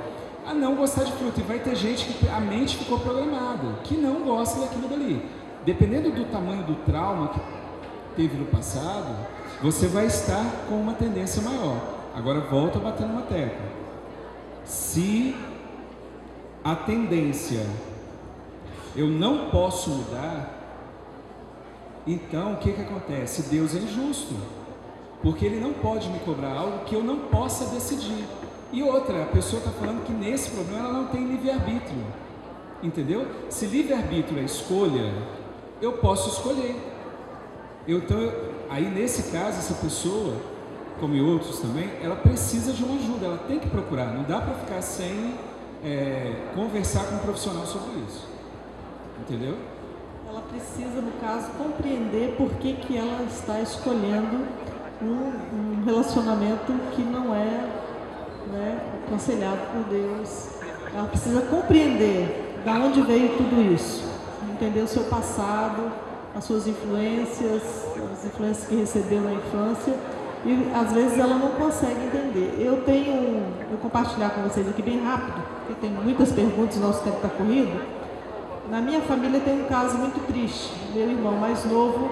[SPEAKER 3] a não gostar de fruta. E vai ter gente que a mente ficou programada, que não gosta daquilo dali. Dependendo do tamanho do trauma que teve no passado, você vai estar com uma tendência maior. Agora volta a bater numa tecla. Se a tendência eu não posso mudar, então o que acontece? Deus é injusto, porque Ele não pode me cobrar algo que eu não possa decidir. E outra, a pessoa está falando que nesse problema ela não tem livre-arbítrio, entendeu? Se livre-arbítrio é escolha, eu posso escolher. Aí nesse caso, essa pessoa, como em outros também, ela precisa de uma ajuda, ela tem que procurar, não dá para ficar sem conversar com um profissional sobre isso, entendeu?
[SPEAKER 1] Ela precisa, no caso, compreender por que ela está escolhendo um relacionamento que não é, né, aconselhado por Deus. Ela precisa compreender de onde veio tudo isso, entender o seu passado, as suas influências, as influências que recebeu na infância, e às vezes ela não consegue entender. Eu vou compartilhar com vocês aqui bem rápido, porque tem muitas perguntas, nosso tempo está corrido. Na minha família tem um caso muito triste. Meu irmão mais novo,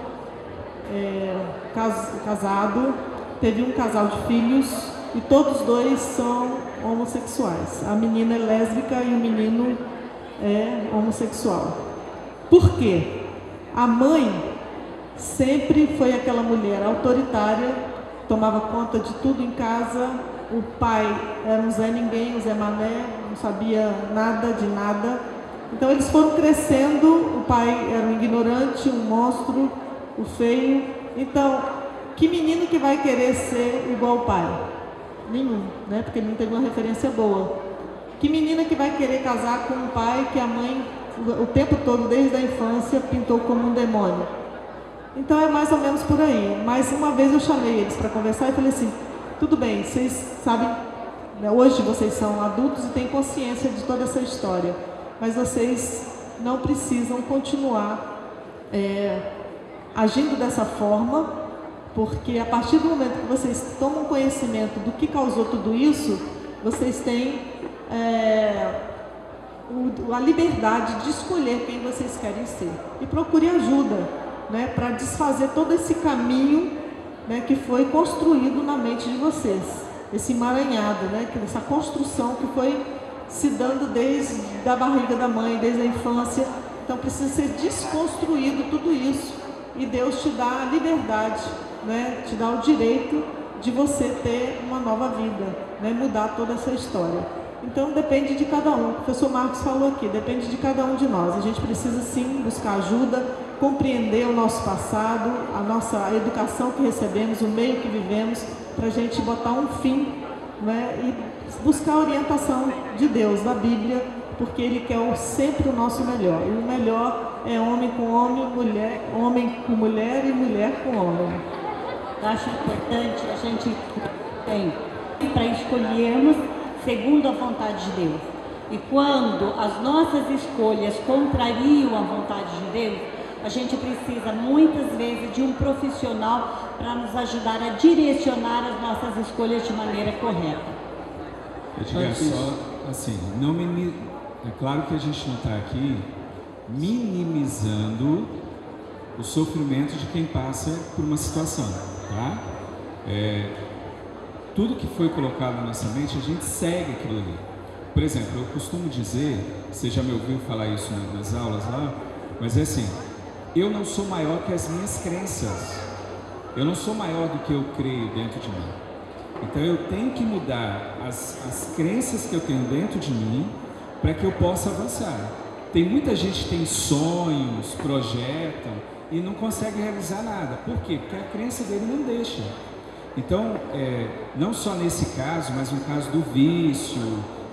[SPEAKER 1] casado, teve um casal de filhos e todos dois são homossexuais. A menina é lésbica e o menino é homossexual. Por quê? A mãe sempre foi aquela mulher autoritária, tomava conta de tudo em casa. O pai era um Zé Ninguém, um Zé Mané, não sabia nada de nada. Então eles foram crescendo, o pai era um ignorante, um monstro, o feio. Então, que menino que vai querer ser igual ao pai? Nenhum, né? Porque ele não teve uma referência boa. Que menina que vai querer casar com um pai que a mãe, o tempo todo, desde a infância, pintou como um demônio? Então é mais ou menos por aí. Mas uma vez eu chamei eles para conversar e falei assim, tudo bem, vocês sabem, né, hoje vocês são adultos e têm consciência de toda essa história, mas vocês não precisam continuar agindo dessa forma, porque a partir do momento que vocês tomam conhecimento do que causou tudo isso, vocês têm a liberdade de escolher quem vocês querem ser. E procure ajuda, né, para desfazer todo esse caminho, né, que foi construído na mente de vocês, esse emaranhado, né, essa construção que foi se dando desde a barriga da mãe, desde a infância. Então precisa ser desconstruído tudo isso, e Deus te dá a liberdade, né, te dá o direito de você ter uma nova vida, né, mudar toda essa história. Então depende de cada um. O professor Marcos falou aqui, depende de cada um de nós. A gente precisa sim buscar ajuda, compreender o nosso passado, a nossa educação que recebemos, o meio que vivemos, para a gente botar um fim, né, e buscar a orientação de Deus, da Bíblia, porque Ele quer sempre o nosso melhor. E o melhor é homem com homem com mulher e mulher com homem.
[SPEAKER 8] Eu acho importante a gente tem para escolhermos segundo a vontade de Deus. E quando as nossas escolhas contrariam a vontade de Deus, a gente precisa muitas vezes de um profissional para nos ajudar a direcionar as nossas escolhas de maneira correta.
[SPEAKER 3] Eu digo só assim, é claro que a gente não está aqui minimizando o sofrimento de quem passa por uma situação, tá? Tudo que foi colocado na nossa mente, a gente segue aquilo ali. Por exemplo, eu costumo dizer, você já me ouviu falar isso nas aulas lá, mas é assim, eu não sou maior que as minhas crenças, eu não sou maior do que eu creio dentro de mim. Então eu tenho que mudar as crenças que eu tenho dentro de mim para que eu possa avançar. Tem muita gente que tem sonhos, projetam e não consegue realizar nada. Por quê? Porque a crença dele não deixa. Então, não só nesse caso, mas no caso do vício,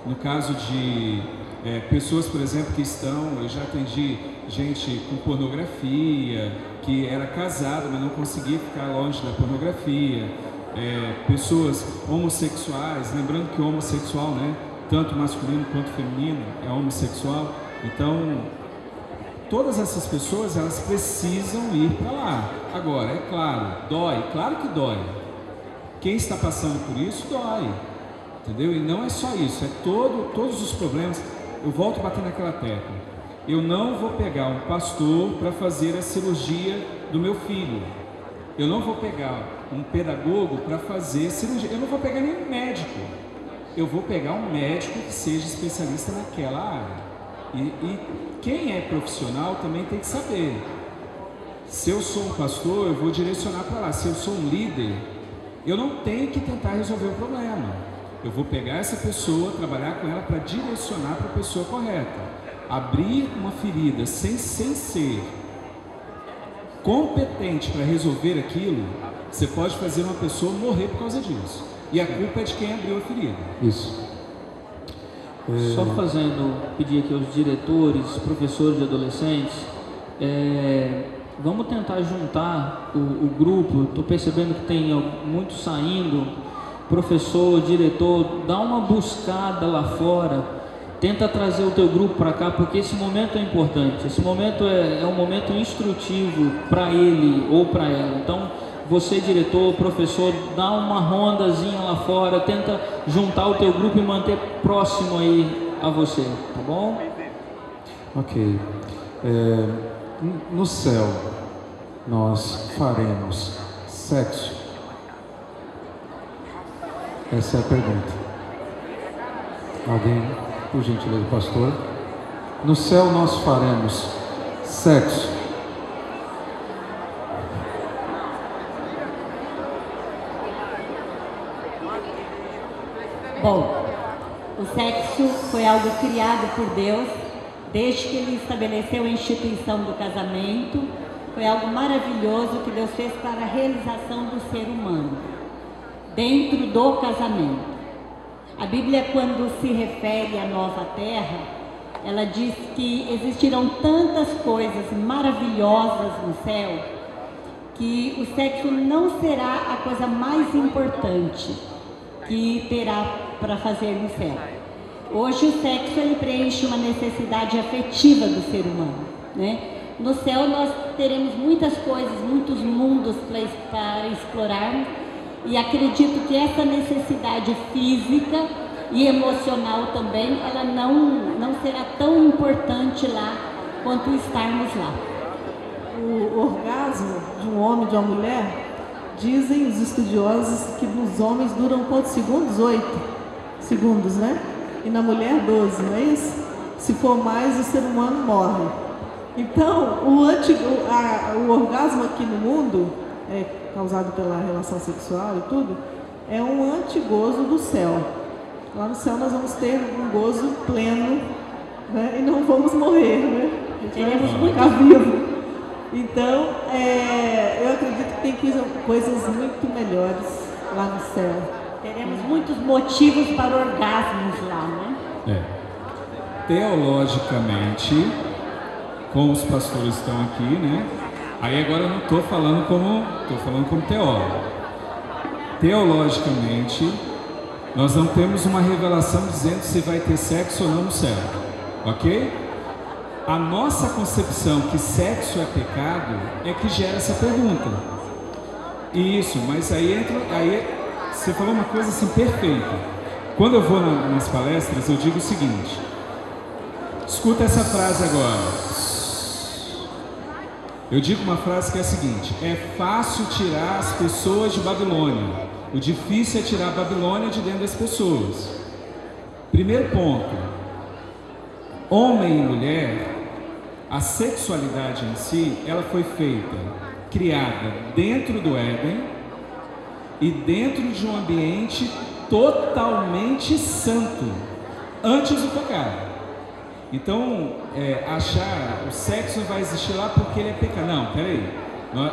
[SPEAKER 3] no caso de pessoas, por exemplo, que eu já atendi gente com pornografia, que era casado, mas não conseguia ficar longe da pornografia, pessoas homossexuais, lembrando que o homossexual, né, tanto masculino quanto feminino, é homossexual. Então, todas essas pessoas, elas precisam ir para lá. Agora, é claro, dói, claro que dói. Quem está passando por isso, dói. Entendeu? E não é só isso, é todos os problemas. Eu volto a bater naquela tecla. Eu não vou pegar um pastor para fazer a cirurgia do meu filho. Eu não vou pegar um pedagogo para fazer cirurgia. Eu não vou pegar nenhum médico. Eu vou pegar um médico que seja especialista naquela área. E quem é profissional também tem que saber. Se eu sou um pastor, eu vou direcionar para lá. Se eu sou um líder, eu não tenho que tentar resolver o problema. Eu vou pegar essa pessoa, trabalhar com ela para direcionar para a pessoa correta. Abrir uma ferida sem ser competente para resolver aquilo, você pode fazer uma pessoa morrer por causa disso. E a culpa é de quem abriu a ferida.
[SPEAKER 2] Isso.
[SPEAKER 7] Só pedir aqui aos diretores, professores de adolescentes, vamos tentar juntar o grupo. Estou percebendo que tem muitos saindo, professor, diretor, dá uma buscada lá fora, tenta trazer o teu grupo para cá, porque esse momento é importante, esse momento é um momento instrutivo para ele ou para ela. Então, você, diretor, professor, dá uma rondazinha lá fora, tenta juntar o teu grupo e manter próximo aí a você, tá bom?
[SPEAKER 2] Ok. No céu, nós faremos sexo? Essa é a pergunta. Alguém, por gentileza, pastor? No céu nós faremos sexo?
[SPEAKER 8] Bom, o sexo foi algo criado por Deus, desde que Ele estabeleceu a instituição do casamento. Foi algo maravilhoso que Deus fez para a realização do ser humano, dentro do casamento. A Bíblia, quando se refere à nova terra, ela diz que existirão tantas coisas maravilhosas no céu, que o sexo não será a coisa mais importante que terá para fazer no céu. Hoje o sexo ele preenche uma necessidade afetiva do ser humano, né? No céu nós teremos muitas coisas, muitos mundos para explorarmos, e acredito que essa necessidade física e emocional também, ela não será tão importante lá quanto estarmos lá.
[SPEAKER 1] O orgasmo de um homem e de uma mulher, dizem os estudiosos que nos homens duram quantos segundos? 8 segundos, né? E na mulher 12, não é isso? Se for mais, o ser humano morre. Então, o orgasmo aqui no mundo, causado pela relação sexual e tudo, é um antigozo do céu. Lá no céu nós vamos ter um gozo pleno, né? E não vamos morrer, né?
[SPEAKER 8] Teremos
[SPEAKER 1] ficar vivo. Então, eu acredito que tem coisas muito melhores lá no céu.
[SPEAKER 8] Teremos muitos motivos para orgasmos lá, né?
[SPEAKER 3] Teologicamente, como os pastores estão aqui, né? Aí agora eu não estou falando como teólogo. Teologicamente, nós não temos uma revelação dizendo se vai ter sexo ou não no céu, ok? A nossa concepção que sexo é pecado é que gera essa pergunta. Isso, mas aí você falou uma coisa assim perfeita. Quando eu vou nas palestras, eu digo o seguinte: escuta essa frase agora. Eu digo uma frase que é a seguinte: é fácil tirar as pessoas de Babilônia, o difícil é tirar a Babilônia de dentro das pessoas. Primeiro ponto: homem e mulher, a sexualidade em si, ela foi criada dentro do Éden e dentro de um ambiente totalmente santo, antes do pecado. Então, achar o sexo vai existir lá porque ele é pecado. Não, peraí.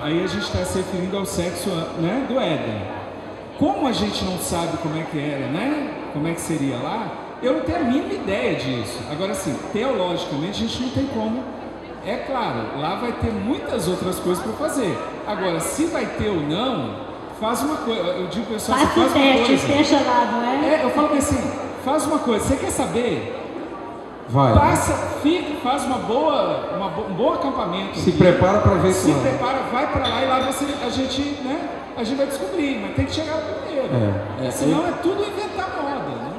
[SPEAKER 3] Aí a gente está se referindo ao sexo, né, do Éden. Como a gente não sabe como é que era, né? Como é que seria lá, eu não tenho a mínima ideia disso. Agora, assim, teologicamente, a gente não tem como. É claro, lá vai ter muitas outras coisas para fazer. Agora, se vai ter ou não, faz uma coisa. Eu digo, pessoal,
[SPEAKER 8] faz o teste, esteja lá, não é?
[SPEAKER 3] Eu falo assim, faz uma coisa, você quer saber?
[SPEAKER 2] Vai.
[SPEAKER 3] Passa, fica, faz um bom acampamento.
[SPEAKER 2] Se
[SPEAKER 3] aqui.
[SPEAKER 2] prepara para ver
[SPEAKER 3] Se
[SPEAKER 2] isso.
[SPEAKER 3] prepara, vai para lá e lá a gente vai descobrir, mas tem que chegar primeiro. Senão é tudo inventar moda, né?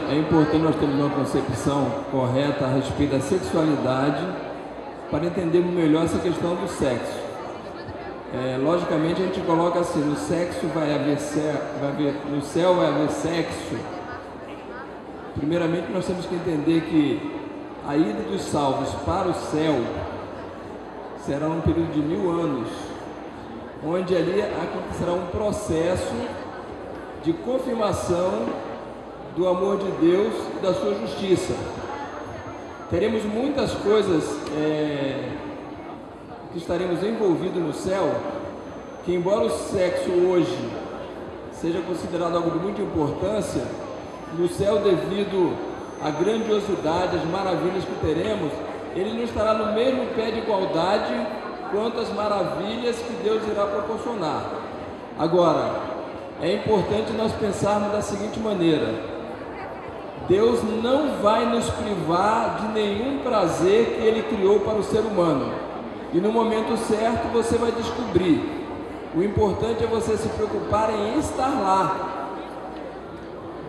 [SPEAKER 9] É importante nós termos uma concepção correta a respeito da sexualidade para entendermos melhor essa questão do sexo. Logicamente a gente coloca assim, no sexo no céu vai haver sexo. Primeiramente nós temos que entender que a ida dos salvos para o céu será num período de 1000 anos, onde ali acontecerá um processo de confirmação do amor de Deus e da sua justiça. Teremos muitas coisas que estaremos envolvidos no céu, que embora o sexo hoje seja considerado algo de muita importância, no céu, devido à grandiosidade, às maravilhas que teremos, ele não estará no mesmo pé de igualdade quanto às maravilhas que Deus irá proporcionar. Agora, é importante nós pensarmos da seguinte maneira: Deus não vai nos privar de nenhum prazer que Ele criou para o ser humano. E no momento certo você vai descobrir. O importante é você se preocupar em estar lá.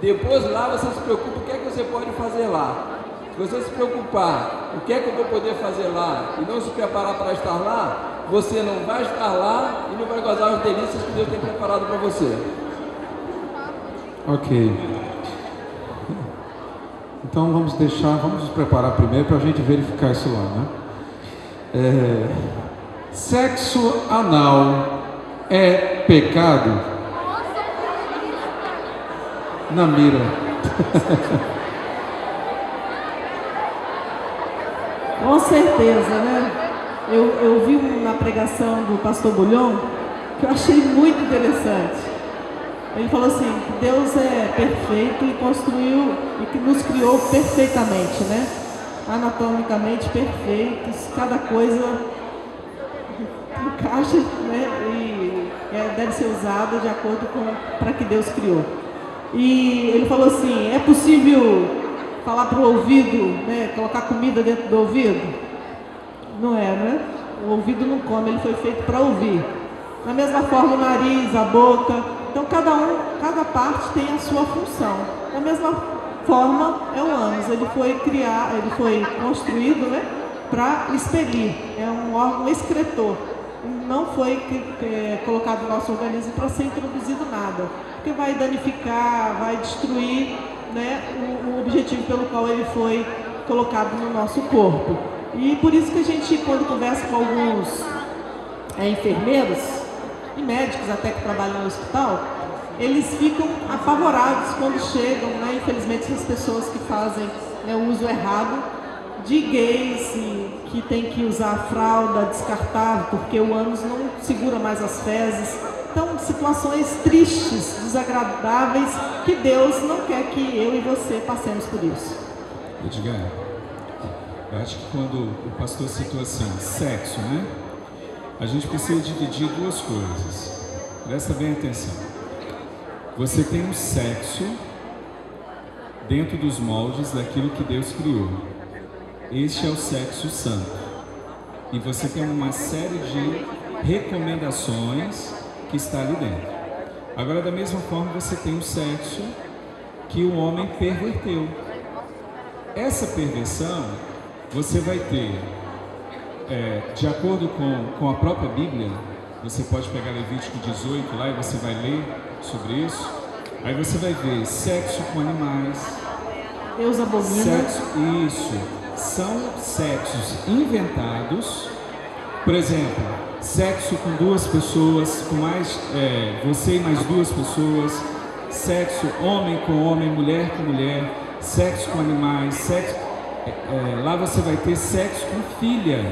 [SPEAKER 9] Depois lá você se preocupa o que é que você pode fazer lá. Se você se preocupar o que é que eu vou poder fazer lá e não se preparar para estar lá, você não vai estar lá e não vai gozar as delícias que Deus tem preparado para você.
[SPEAKER 2] Ok. Então vamos nos preparar primeiro para a gente verificar isso lá, né? Sexo anal é pecado? Na mira.
[SPEAKER 1] Com certeza, né? Eu vi na pregação do pastor Bulhon que eu achei muito interessante. Ele falou assim, que Deus é perfeito e construiu e que nos criou perfeitamente, né? Anatomicamente perfeitos, cada coisa encaixa, né? E deve ser usada de acordo com para que Deus criou. E ele falou assim, é possível falar para o ouvido, né, colocar comida dentro do ouvido? Não é, né? O ouvido não come, ele foi feito para ouvir. Da mesma forma o nariz, a boca. Então cada parte tem a sua função. Da mesma forma é o ânus, ele foi construído, né, para expelir. É um órgão excretor. Não foi colocado no nosso organismo para ser introduzido nada, porque vai danificar, vai destruir, né, o objetivo pelo qual ele foi colocado no nosso corpo. E por isso que a gente, quando conversa com alguns enfermeiros e médicos até que trabalham no hospital, eles ficam apavorados quando chegam, né, infelizmente, essas pessoas que fazem, né, o uso errado de gays que tem que usar fralda descartável porque o ânus não segura mais as fezes. Então, situações tristes, desagradáveis, que Deus não quer que eu e você passemos por isso.
[SPEAKER 3] Edgar, eu acho que quando o pastor citou assim, sexo, né? A gente precisa dividir duas coisas. Presta bem atenção. Você tem um sexo dentro dos moldes daquilo que Deus criou. Este é o sexo santo. E você tem uma série de recomendações que está ali dentro. Agora, da mesma forma, você tem um sexo que o homem perverteu. Essa perversão, você vai ter, de acordo com a própria Bíblia, você pode pegar Levítico 18 lá e você vai ler sobre isso. Aí você vai ver sexo com animais.
[SPEAKER 1] Deus abomina.
[SPEAKER 3] Isso. São sexos inventados. Por exemplo, sexo com duas pessoas, com mais você e mais duas pessoas, sexo homem com homem, mulher com mulher, sexo com animais, sexo, lá você vai ter sexo com filha.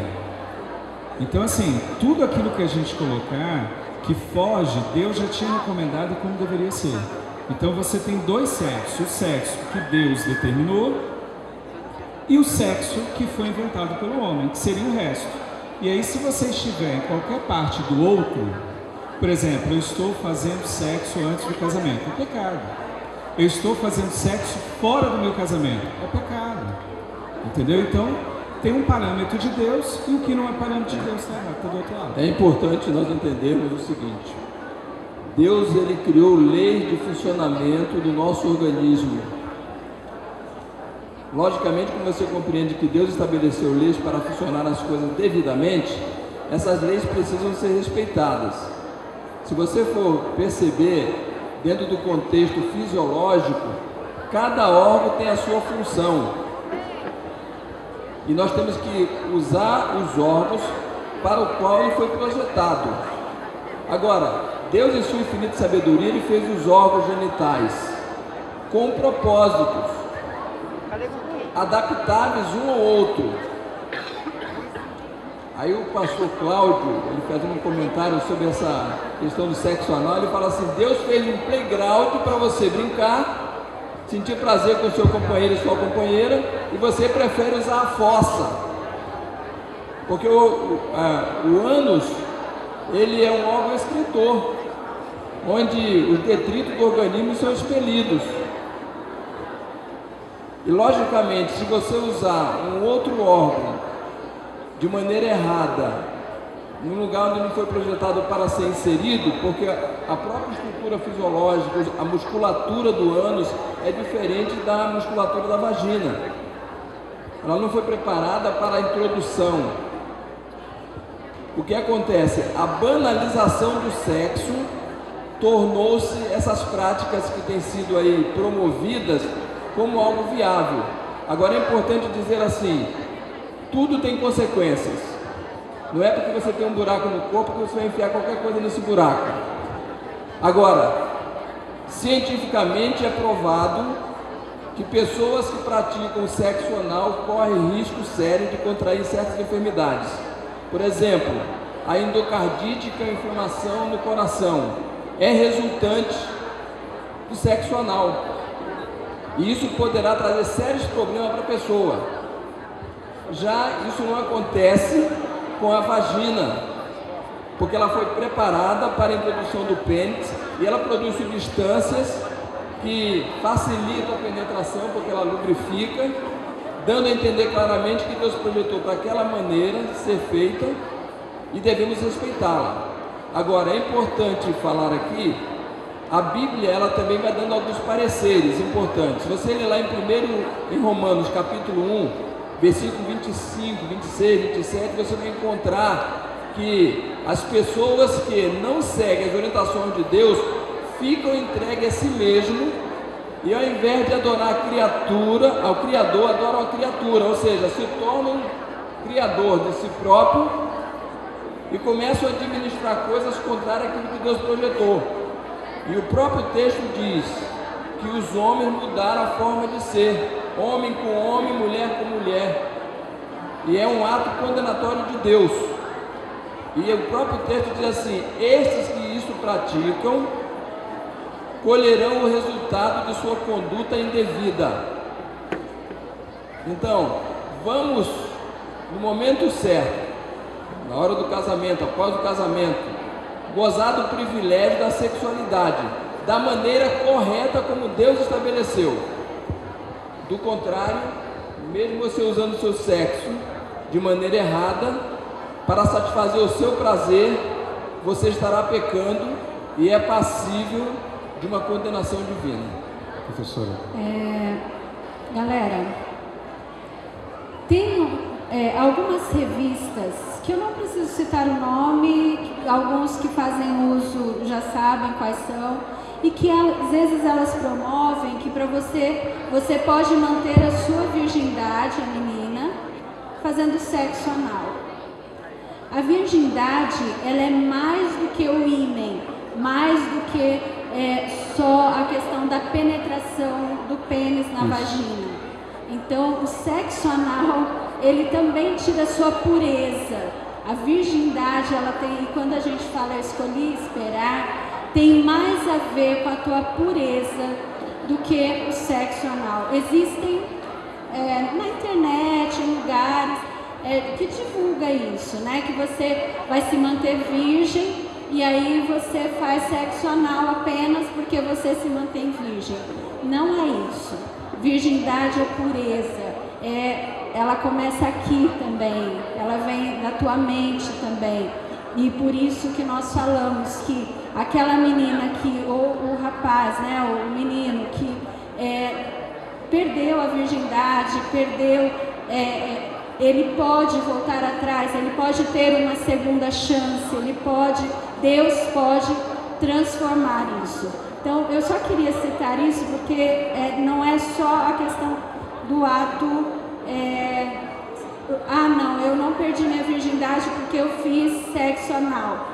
[SPEAKER 3] Então assim, tudo aquilo que a gente colocar que foge, Deus já tinha recomendado como deveria ser. Então você tem dois sexos, o sexo que Deus determinou e o sexo que foi inventado pelo homem, que seria o resto. E aí, se você estiver em qualquer parte do outro, por exemplo, eu estou fazendo sexo antes do casamento, é pecado. eu estou fazendo sexo fora do meu casamento. É pecado. Entendeu? Então, tem um parâmetro de Deus e o que não é parâmetro de Deus está errado, está do outro lado.
[SPEAKER 9] É importante nós entendermos o seguinte: Deus, ele criou leis de funcionamento do nosso organismo. Logicamente, quando você compreende que Deus estabeleceu leis para funcionar as coisas devidamente, essas leis precisam ser respeitadas. Se você for perceber, dentro do contexto fisiológico, cada órgão tem a sua função. E nós temos que usar os órgãos para o qual ele foi projetado. Agora, Deus, em sua infinita sabedoria, ele fez os órgãos genitais com propósitos adaptáveis um ao outro. Aí o pastor Cláudio, ele faz um comentário sobre essa questão do sexo anal, ele fala assim: Deus fez um playground para você brincar, sentir prazer com o seu companheiro e sua companheira, e você prefere usar a fossa, porque o ânus, ele é um órgão excretor, onde os detritos do organismo são expelidos. E logicamente, se você usar um outro órgão de maneira errada, num lugar onde não foi projetado para ser inserido, porque a própria estrutura fisiológica, a musculatura do ânus é diferente da musculatura da vagina. Ela não foi preparada para a introdução. O que acontece? A banalização do sexo tornou-se essas práticas que têm sido aí promovidas como algo viável. Agora é importante dizer assim: tudo tem consequências. Não é porque você tem um buraco no corpo que você vai enfiar qualquer coisa nesse buraco. Agora, cientificamente é provado que pessoas que praticam sexo anal correm risco sério de contrair certas enfermidades. Por exemplo, a endocardite, que é a inflamação no coração, é resultante do sexo anal. E isso poderá trazer sérios problemas para a pessoa. Já isso não acontece com a vagina, porque ela foi preparada para a introdução do pênis e ela produz substâncias que facilitam a penetração, porque ela lubrifica, dando a entender claramente que Deus projetou para aquela maneira ser feita e devemos respeitá-la. Agora, é importante falar aqui, a Bíblia, ela também vai dando alguns pareceres importantes. Se você ler lá em Romanos, capítulo 1, versículo 25, 26, 27, você vai encontrar que as pessoas que não seguem as orientações de Deus ficam entregues a si mesmo e, ao invés de adorar a criatura, ao Criador, adoram a criatura, ou seja, se tornam criador de si próprio e começam a administrar coisas contrárias àquilo que Deus projetou. E o próprio texto diz que os homens mudaram a forma de ser, homem com homem, mulher com mulher, e é um ato condenatório de Deus. E o próprio texto diz assim: estes que isto praticam colherão o resultado de sua conduta indevida. Então, vamos no momento certo, na hora do casamento, após o casamento, gozar do privilégio da sexualidade, da maneira correta como Deus estabeleceu. Do contrário, mesmo você usando o seu sexo de maneira errada, para satisfazer o seu prazer, você estará pecando e é passível de uma condenação divina.
[SPEAKER 2] Professora.
[SPEAKER 6] Galera, tem algumas revistas que eu não preciso citar o nome, alguns que fazem uso já sabem quais são, e que às vezes elas promovem que para você pode manter a sua virgindade, a menina, fazendo sexo anal. A virgindade, ela é mais do que o ímen, mais do que só a questão da penetração do pênis na vagina. Então, o sexo anal, ele também tira a sua pureza. A virgindade, ela tem, e quando a gente fala eu escolhi esperar, tem mais a ver com a tua pureza do que o sexo anal. Existem na internet, em lugares que divulga isso, né? Que você vai se manter virgem e aí você faz sexo anal apenas porque você se mantém virgem. não é isso. Virgindade é pureza, ela começa aqui também, ela vem da tua mente também. E por isso que nós falamos que aquela menina ou o rapaz, né, o menino que perdeu a virgindade, ele pode voltar atrás, ele pode ter uma segunda chance, Deus pode transformar isso. Então, eu só queria citar isso porque não é só a questão do ato, não, eu não perdi minha virgindade porque eu fiz sexo anal.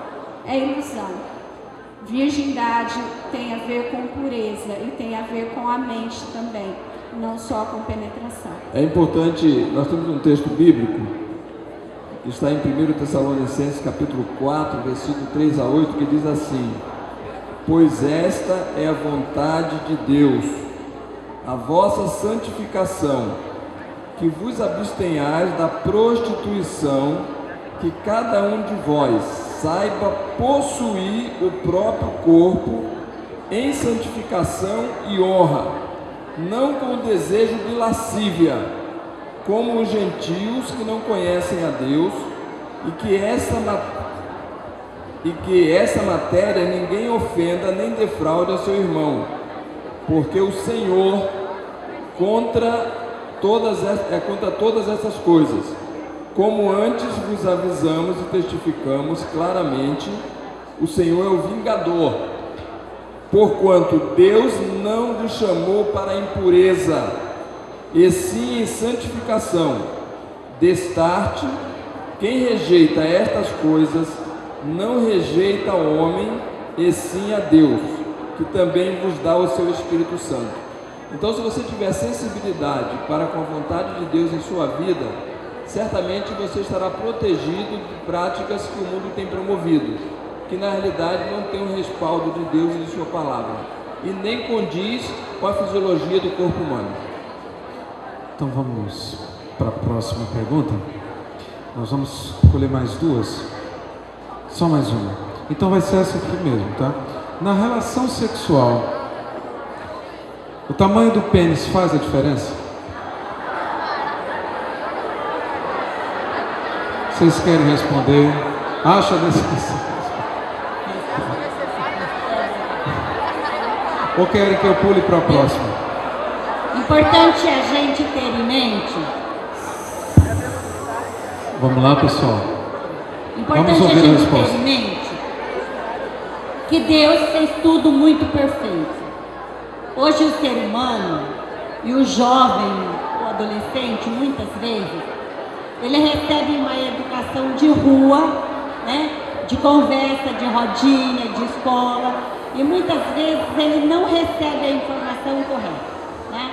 [SPEAKER 6] É ilusão. Virgindade tem a ver com pureza e tem a ver com a mente também, não só com penetração.
[SPEAKER 9] É importante, nós temos um texto bíblico que está em 1 Tessalonicenses capítulo 4, versículo 3 a 8, que diz assim: pois esta é a vontade de Deus, a vossa santificação, que vos abstenhais da prostituição, que cada um de vós saiba possuir o próprio corpo em santificação e honra, não com o desejo de lascívia, como os gentios que não conhecem a Deus, e que essa matéria ninguém ofenda nem defraude a seu irmão, porque o Senhor contra todas essas coisas, como antes vos avisamos e testificamos claramente, o Senhor é o vingador, porquanto Deus não vos chamou para a impureza, e sim em santificação. Destarte, quem rejeita estas coisas, não rejeita o homem, e sim a Deus, que também vos dá o seu Espírito Santo. Então, se você tiver sensibilidade para com a vontade de Deus em sua vida, certamente você estará protegido de práticas que o mundo tem promovido, que na realidade não tem o respaldo de Deus e de sua palavra, e nem condiz com a fisiologia do corpo humano.
[SPEAKER 2] Então vamos para a próxima pergunta. Nós vamos escolher mais duas. Só mais uma. Então vai ser essa aqui mesmo, tá? Na relação sexual, o tamanho do pênis faz a diferença? Vocês querem responder? Acha necessário? Ou querem que eu pule para a próxima?
[SPEAKER 8] Importante a gente ter em mente.
[SPEAKER 2] Vamos lá, pessoal.
[SPEAKER 8] Importante
[SPEAKER 2] Vamos ouvir
[SPEAKER 8] a
[SPEAKER 2] a
[SPEAKER 8] gente
[SPEAKER 2] resposta.
[SPEAKER 8] ter em mente que Deus fez tudo muito perfeito. Hoje o ser humano e o jovem, o adolescente, muitas vezes, ele recebe uma educação de rua, né? De conversa, de rodinha, de escola, e muitas vezes ele não recebe a informação correta, né?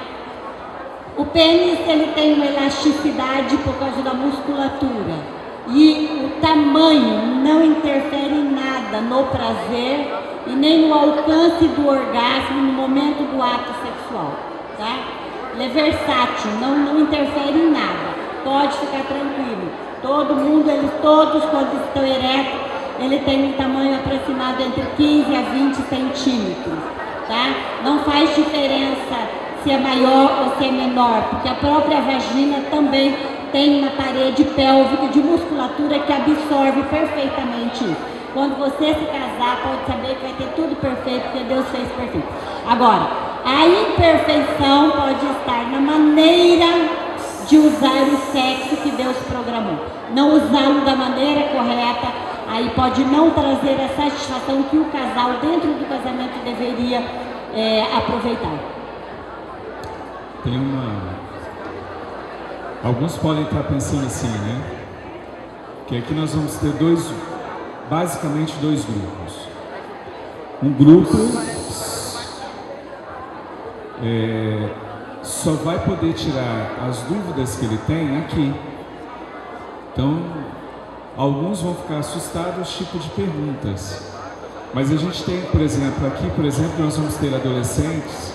[SPEAKER 8] O pênis, ele tem uma elasticidade por causa da musculatura, e o tamanho não interfere em nada no prazer e nem no alcance do orgasmo no momento do ato sexual, tá? Ele é versátil, não interfere em nada, pode ficar tranquilo. Todo mundo, todos quando estão eretos, ele tem um tamanho aproximado entre 15 a 20 centímetros, tá? Não faz diferença se é maior ou se é menor, porque a própria vagina também tem uma parede pélvica de musculatura que absorve perfeitamente isso. Quando você se casar, pode saber que vai ter tudo perfeito, porque Deus fez perfeito. Agora, a imperfeição pode estar na maneira de usar o sexo que Deus programou. Não usá-lo da maneira correta, aí pode não trazer a satisfação que o casal dentro do casamento deveria aproveitar.
[SPEAKER 3] Alguns podem estar pensando assim, né? Que aqui nós vamos ter basicamente dois grupos. Um grupo só vai poder tirar as dúvidas que ele tem aqui. Então, alguns vão ficar assustados tipo de perguntas. Mas a gente tem, por exemplo, nós vamos ter adolescentes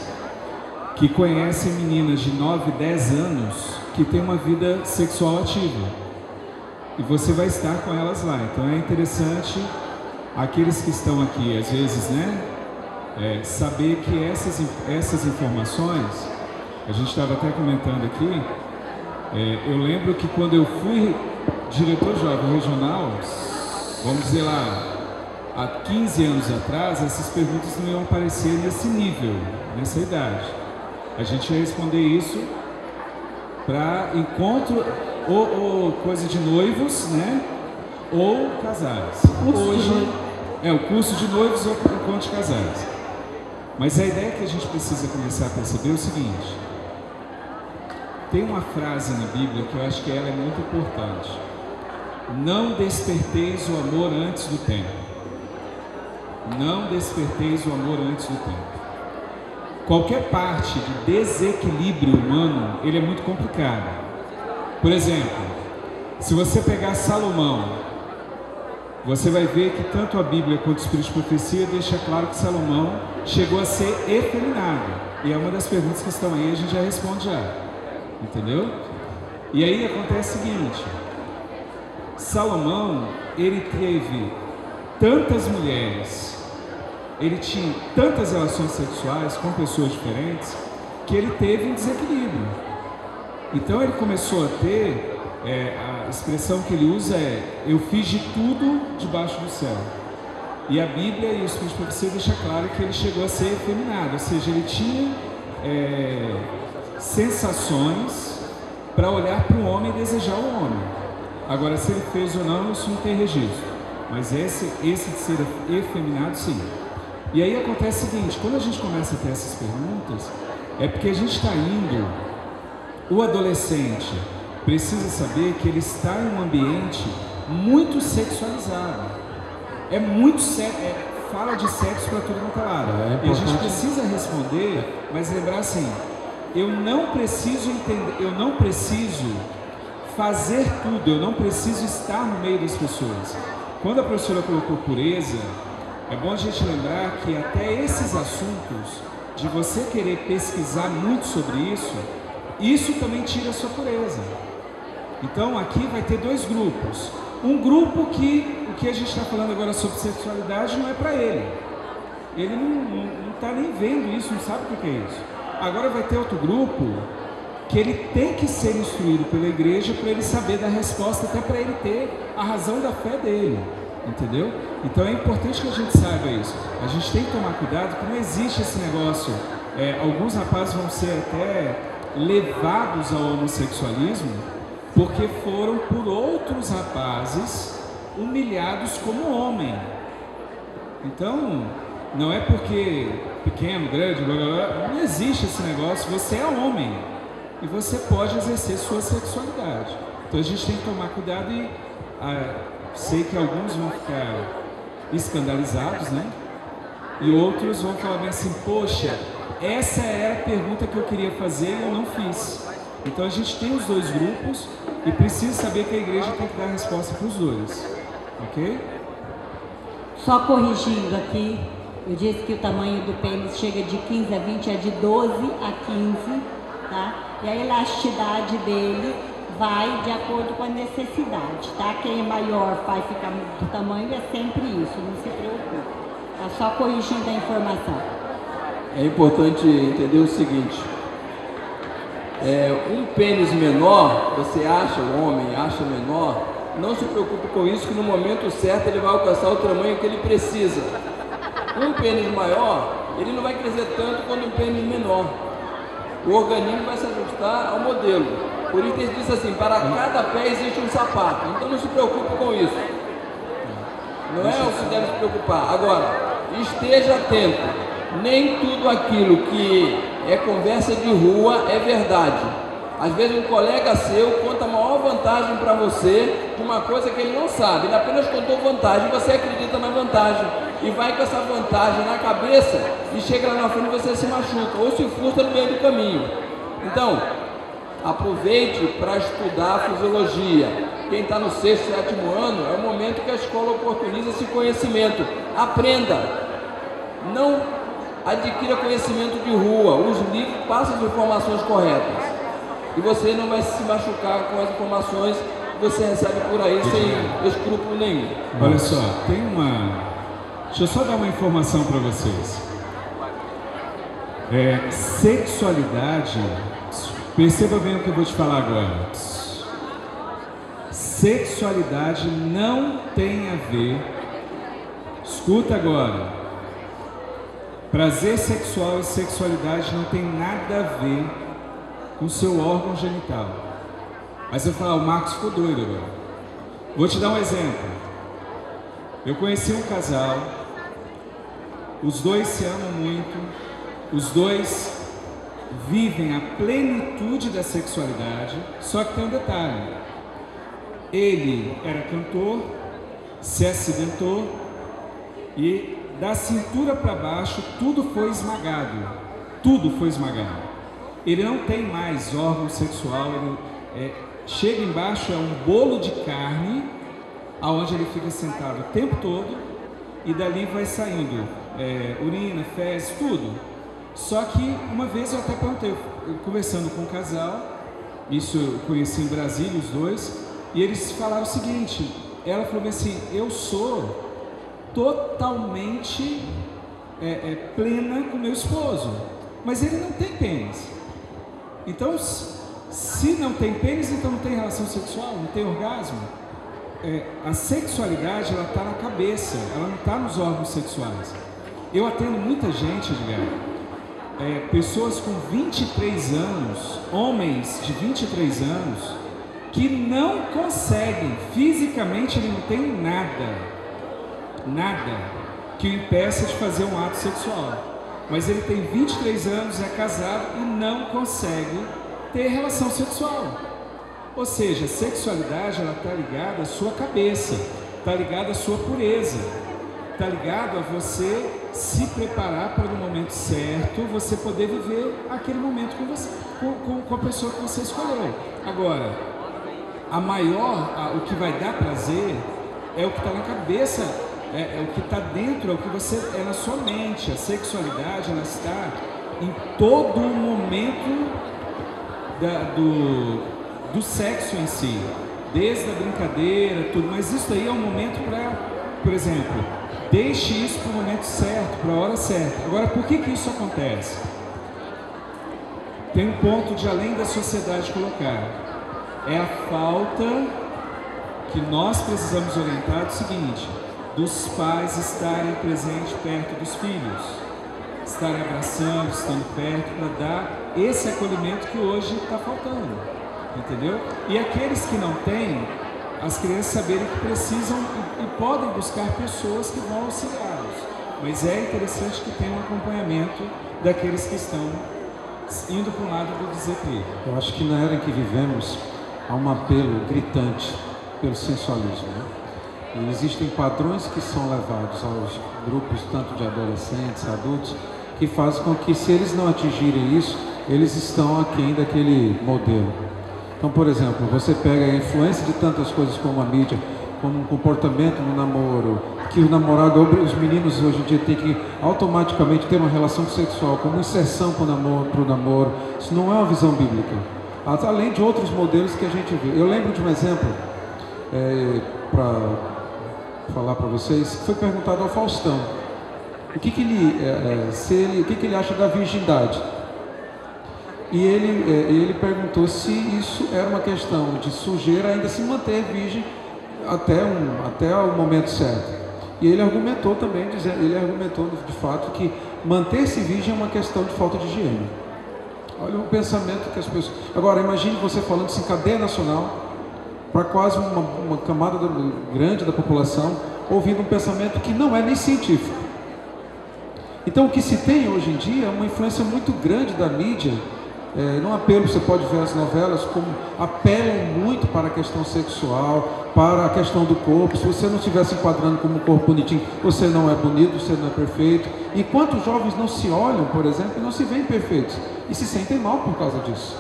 [SPEAKER 3] que conhecem meninas de 9, 10 anos que têm uma vida sexual ativa. E você vai estar com elas lá. Então é interessante, aqueles que estão aqui, às vezes, né, saber que essas informações, a gente estava até comentando aqui, eu lembro que quando eu fui diretor jovem regional, vamos dizer lá, há 15 anos atrás, essas perguntas não iam aparecer nesse nível, nessa idade. A gente ia responder isso para encontro ou coisa de noivos, né? Ou casais. Hoje é o curso de noivos ou encontro de casais. Mas a ideia que a gente precisa começar a perceber é o seguinte: tem uma frase na Bíblia que eu acho que ela é muito importante. Não desperteis o amor antes do tempo. Não desperteis o amor antes do tempo. Qualquer parte de desequilíbrio humano, ele é muito complicado. Por exemplo, se você pegar Salomão, você vai ver que tanto a Bíblia quanto o Espírito de Profecia deixa claro que Salomão chegou a ser efeminado. E é uma das perguntas que estão aí, a gente já responde já. Entendeu? E aí acontece o seguinte: Salomão, ele teve tantas mulheres, ele tinha tantas relações sexuais com pessoas diferentes, que ele teve um desequilíbrio. Então ele começou a ter, a expressão que ele usa é: eu fiz de tudo debaixo do céu. E a Bíblia e o Espírito de Profecia deixa claro que ele chegou a ser efeminado, ou seja, ele tinha sensações para olhar para o homem e desejar o homem. Agora, se ele fez ou não, isso não tem registro. Mas esse de ser efeminado, sim. E aí acontece o seguinte: quando a gente começa a ter essas perguntas, é porque a gente está indo. O adolescente precisa saber que ele está em um ambiente muito sexualizado. É muito fala de sexo para tudo quanto é lado. E a gente precisa responder, mas lembrar assim: eu não preciso entender, eu não preciso fazer tudo, eu não preciso estar no meio das pessoas. Quando a professora colocou pureza, é bom a gente lembrar que até esses assuntos, de você querer pesquisar muito sobre isso também tira a sua pureza. Então aqui vai ter dois grupos. Um grupo que o que a gente está falando agora sobre sexualidade não é para ele. Ele não está nem vendo isso, não sabe o que é isso. Agora vai ter outro grupo que ele tem que ser instruído pela igreja para ele saber da resposta, até para ele ter a razão da fé dele, entendeu? Então é importante que a gente saiba isso. A gente tem que tomar cuidado que não existe esse negócio. Alguns rapazes vão ser até levados ao homossexualismo porque foram por outros rapazes humilhados como homem. Então, não é porque pequeno, grande, blá, blá, blá, não existe esse negócio. Você é homem e você pode exercer sua sexualidade. Então a gente tem que tomar cuidado e sei que alguns vão ficar escandalizados, né? E outros vão falar bem assim: poxa, essa era a pergunta que eu queria fazer e eu não fiz. Então a gente tem os dois grupos e precisa saber que a igreja tem que dar resposta para os dois, ok?
[SPEAKER 8] Só corrigindo aqui, eu disse que o tamanho do pênis chega de 15 a 20, é de 12 a 15, tá? E a elasticidade dele vai de acordo com a necessidade, tá? Quem é maior vai ficar do tamanho, é sempre isso, não se preocupe. Tá só corrigindo a informação.
[SPEAKER 9] É importante entender o seguinte: um pênis menor, você acha, o homem acha menor, não se preocupe com isso, que no momento certo ele vai alcançar o tamanho que ele precisa. Um pênis maior, ele não vai crescer tanto quanto um pênis menor. O organismo vai se ajustar ao modelo. Por isso ele diz assim: para cada pé existe um sapato. Então não se preocupe com isso. Não é o que deve se preocupar. Agora, esteja atento. Nem tudo aquilo que é conversa de rua é verdade. Às vezes um colega seu conta a maior vantagem para você de uma coisa que ele não sabe. Ele apenas contou vantagem, você acredita na vantagem e vai com essa vantagem na cabeça e chega lá na frente e você se machuca ou se frustra no meio do caminho. Então, aproveite para estudar fisiologia. Quem está no 6º, 7º ano, é o momento que a escola oportuniza esse conhecimento. Aprenda. Não adquira conhecimento de rua. Os livros passam as informações corretas. E você não vai se machucar com as informações que você recebe por aí sem escrúpulo nenhum.
[SPEAKER 3] Olha só, deixa eu só dar uma informação para vocês. Sexualidade, perceba bem o que eu vou te falar agora. Sexualidade não tem a ver, escuta agora, prazer sexual e sexualidade não tem nada a ver com o seu órgão genital. Aí você vai falar, o Marcos ficou doido agora. Vou te dar um exemplo. Eu conheci um casal, os dois se amam muito, os dois vivem a plenitude da sexualidade, só que tem um detalhe. Ele era cantor, se acidentou e da cintura para baixo tudo foi esmagado. Tudo foi esmagado. Ele não tem mais órgão sexual, chega embaixo, é um bolo de carne, aonde ele fica sentado o tempo todo e dali vai saindo urina, fezes, tudo. Só que uma vez eu até perguntei, eu conversando com um casal, isso eu conheci em Brasília, os dois, e eles falaram o seguinte, ela falou assim, eu sou totalmente plena com meu esposo, mas ele não tem pênis. Então, se não tem pênis, então não tem relação sexual, não tem orgasmo. A sexualidade, ela está na cabeça, ela não está nos órgãos sexuais. Eu atendo muita gente, Edgar, pessoas com 23 anos, homens de 23 anos, que não conseguem, fisicamente ele não tem nada que o impeça de fazer um ato sexual. Mas ele tem 23 anos, é casado e não consegue ter relação sexual. Ou seja, a sexualidade, ela está ligada à sua cabeça, está ligada à sua pureza, está ligado a você se preparar para no momento certo, você poder viver aquele momento com você, com a pessoa que você escolheu. Agora, o que vai dar prazer é o que está na cabeça, é o que está dentro, é o que você é na sua mente. A sexualidade, ela está em todo o momento do sexo em si, desde a brincadeira, tudo. Mas isso aí é um momento para, por exemplo, deixe isso para o momento certo, para a hora certa. Agora, por que isso acontece? Tem um ponto de além da sociedade colocar. É a falta que nós precisamos orientar do seguinte, dos pais estarem presentes perto dos filhos, estarem abraçando, estando perto, para dar esse acolhimento que hoje está faltando, entendeu? E aqueles que não têm, as crianças saberem que precisam e podem buscar pessoas que vão auxiliá-los, mas é interessante que tenha um acompanhamento daqueles que estão indo para o lado do desequilíbrio.
[SPEAKER 2] Eu acho que na era em que vivemos, há um apelo gritante pelo sensualismo, né? E existem padrões que são levados aos grupos, tanto de adolescentes, adultos, que fazem com que, se eles não atingirem isso, eles estão aquém daquele modelo. Então, por exemplo, você pega a influência de tantas coisas como a mídia, como um comportamento no namoro, que o namorado, os meninos hoje em dia têm que automaticamente ter uma relação sexual como inserção para o namoro. Isso não é uma visão bíblica. Além de outros modelos que a gente vê. Eu lembro de um exemplo, para falar para vocês, foi perguntado ao Faustão o que ele acha da virgindade. E ele perguntou se isso era uma questão de sujeira, ainda se manter virgem até o momento certo. E ele argumentou também, de fato que manter-se virgem é uma questão de falta de higiene. Olha o pensamento que as pessoas... Agora, imagine você falando isso em cadeia nacional, para quase uma camada grande da população, ouvindo um pensamento que não é nem científico. Então, o que se tem hoje em dia é uma influência muito grande da mídia. No apelo, você pode ver as novelas como apelam muito para a questão sexual, para a questão do corpo. Se você não estiver se enquadrando como um corpo bonitinho, você não é bonito, você não é perfeito. E quantos jovens não se olham, por exemplo, e não se veem perfeitos e se sentem mal por causa disso?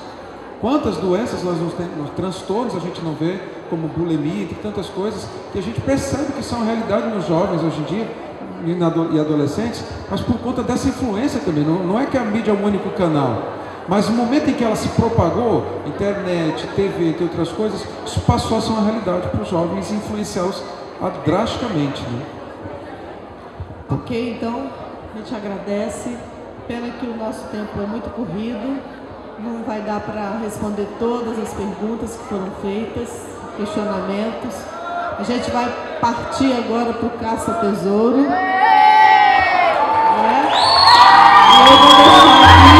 [SPEAKER 2] Quantas doenças nós não temos, transtornos a gente não vê, como bulimia e tantas coisas, que a gente percebe que são realidade nos jovens hoje em dia e adolescentes, mas por conta dessa influência também. Não é que a mídia é um único canal, mas no momento em que ela se propagou, internet, TV e outras coisas, isso passou a ser uma realidade para os jovens e influenciá-los drasticamente, né?
[SPEAKER 1] Ok, então a gente agradece Pena que o nosso tempo é muito corrido, não vai dar para responder todas as perguntas que foram feitas, questionamentos. A gente vai partir agora para o caça-tesouro. Né? E eu vou deixar aqui.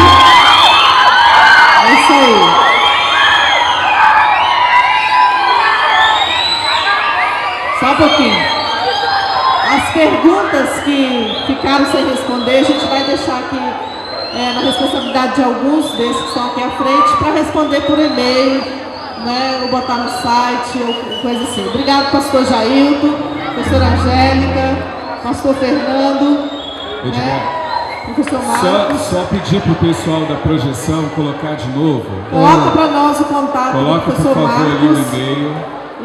[SPEAKER 1] É isso aí. Só um pouquinho. As perguntas que ficaram sem responder, a gente vai deixar aqui na responsabilidade de alguns desses que estão aqui à frente para responder por e-mail, né, ou botar no site, ou coisa assim. Obrigado, pastor Jailton, professora Angélica, pastor Fernando, professor Marcos.
[SPEAKER 3] Só pedir para o pessoal da projeção colocar de novo.
[SPEAKER 1] Coloca para nós o contato do professor Marcos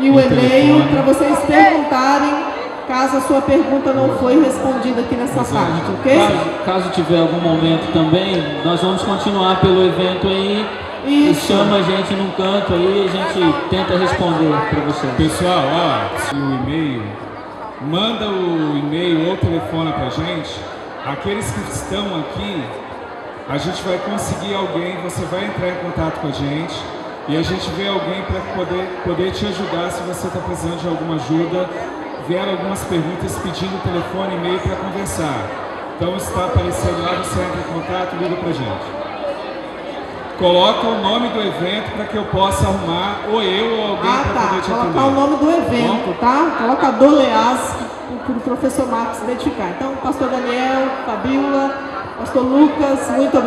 [SPEAKER 1] e o e-mail para vocês perguntarem caso a sua pergunta não foi respondida aqui nessa parte, ok?
[SPEAKER 7] Caso tiver algum momento também, nós vamos continuar pelo evento aí. E chama a gente num canto aí, a gente tenta responder para vocês.
[SPEAKER 3] Pessoal, ó, o e-mail, manda o e-mail ou telefone pra gente. Aqueles que estão aqui, a gente vai conseguir alguém, você vai entrar em contato com a gente e a gente vê alguém para poder te ajudar se você está precisando de alguma ajuda. Vieram algumas perguntas pedindo telefone e e-mail para conversar. Então está aparecendo lá, você entra em contato, liga pra gente. Coloca o nome do evento para que eu possa arrumar, ou eu ou alguém para poder te atender.
[SPEAKER 1] Colocar o nome do evento, tá? Coloca a Doleas para o professor Marcos identificar. Então, pastor Daniel, Fabíola, pastor Lucas, muito obrigado.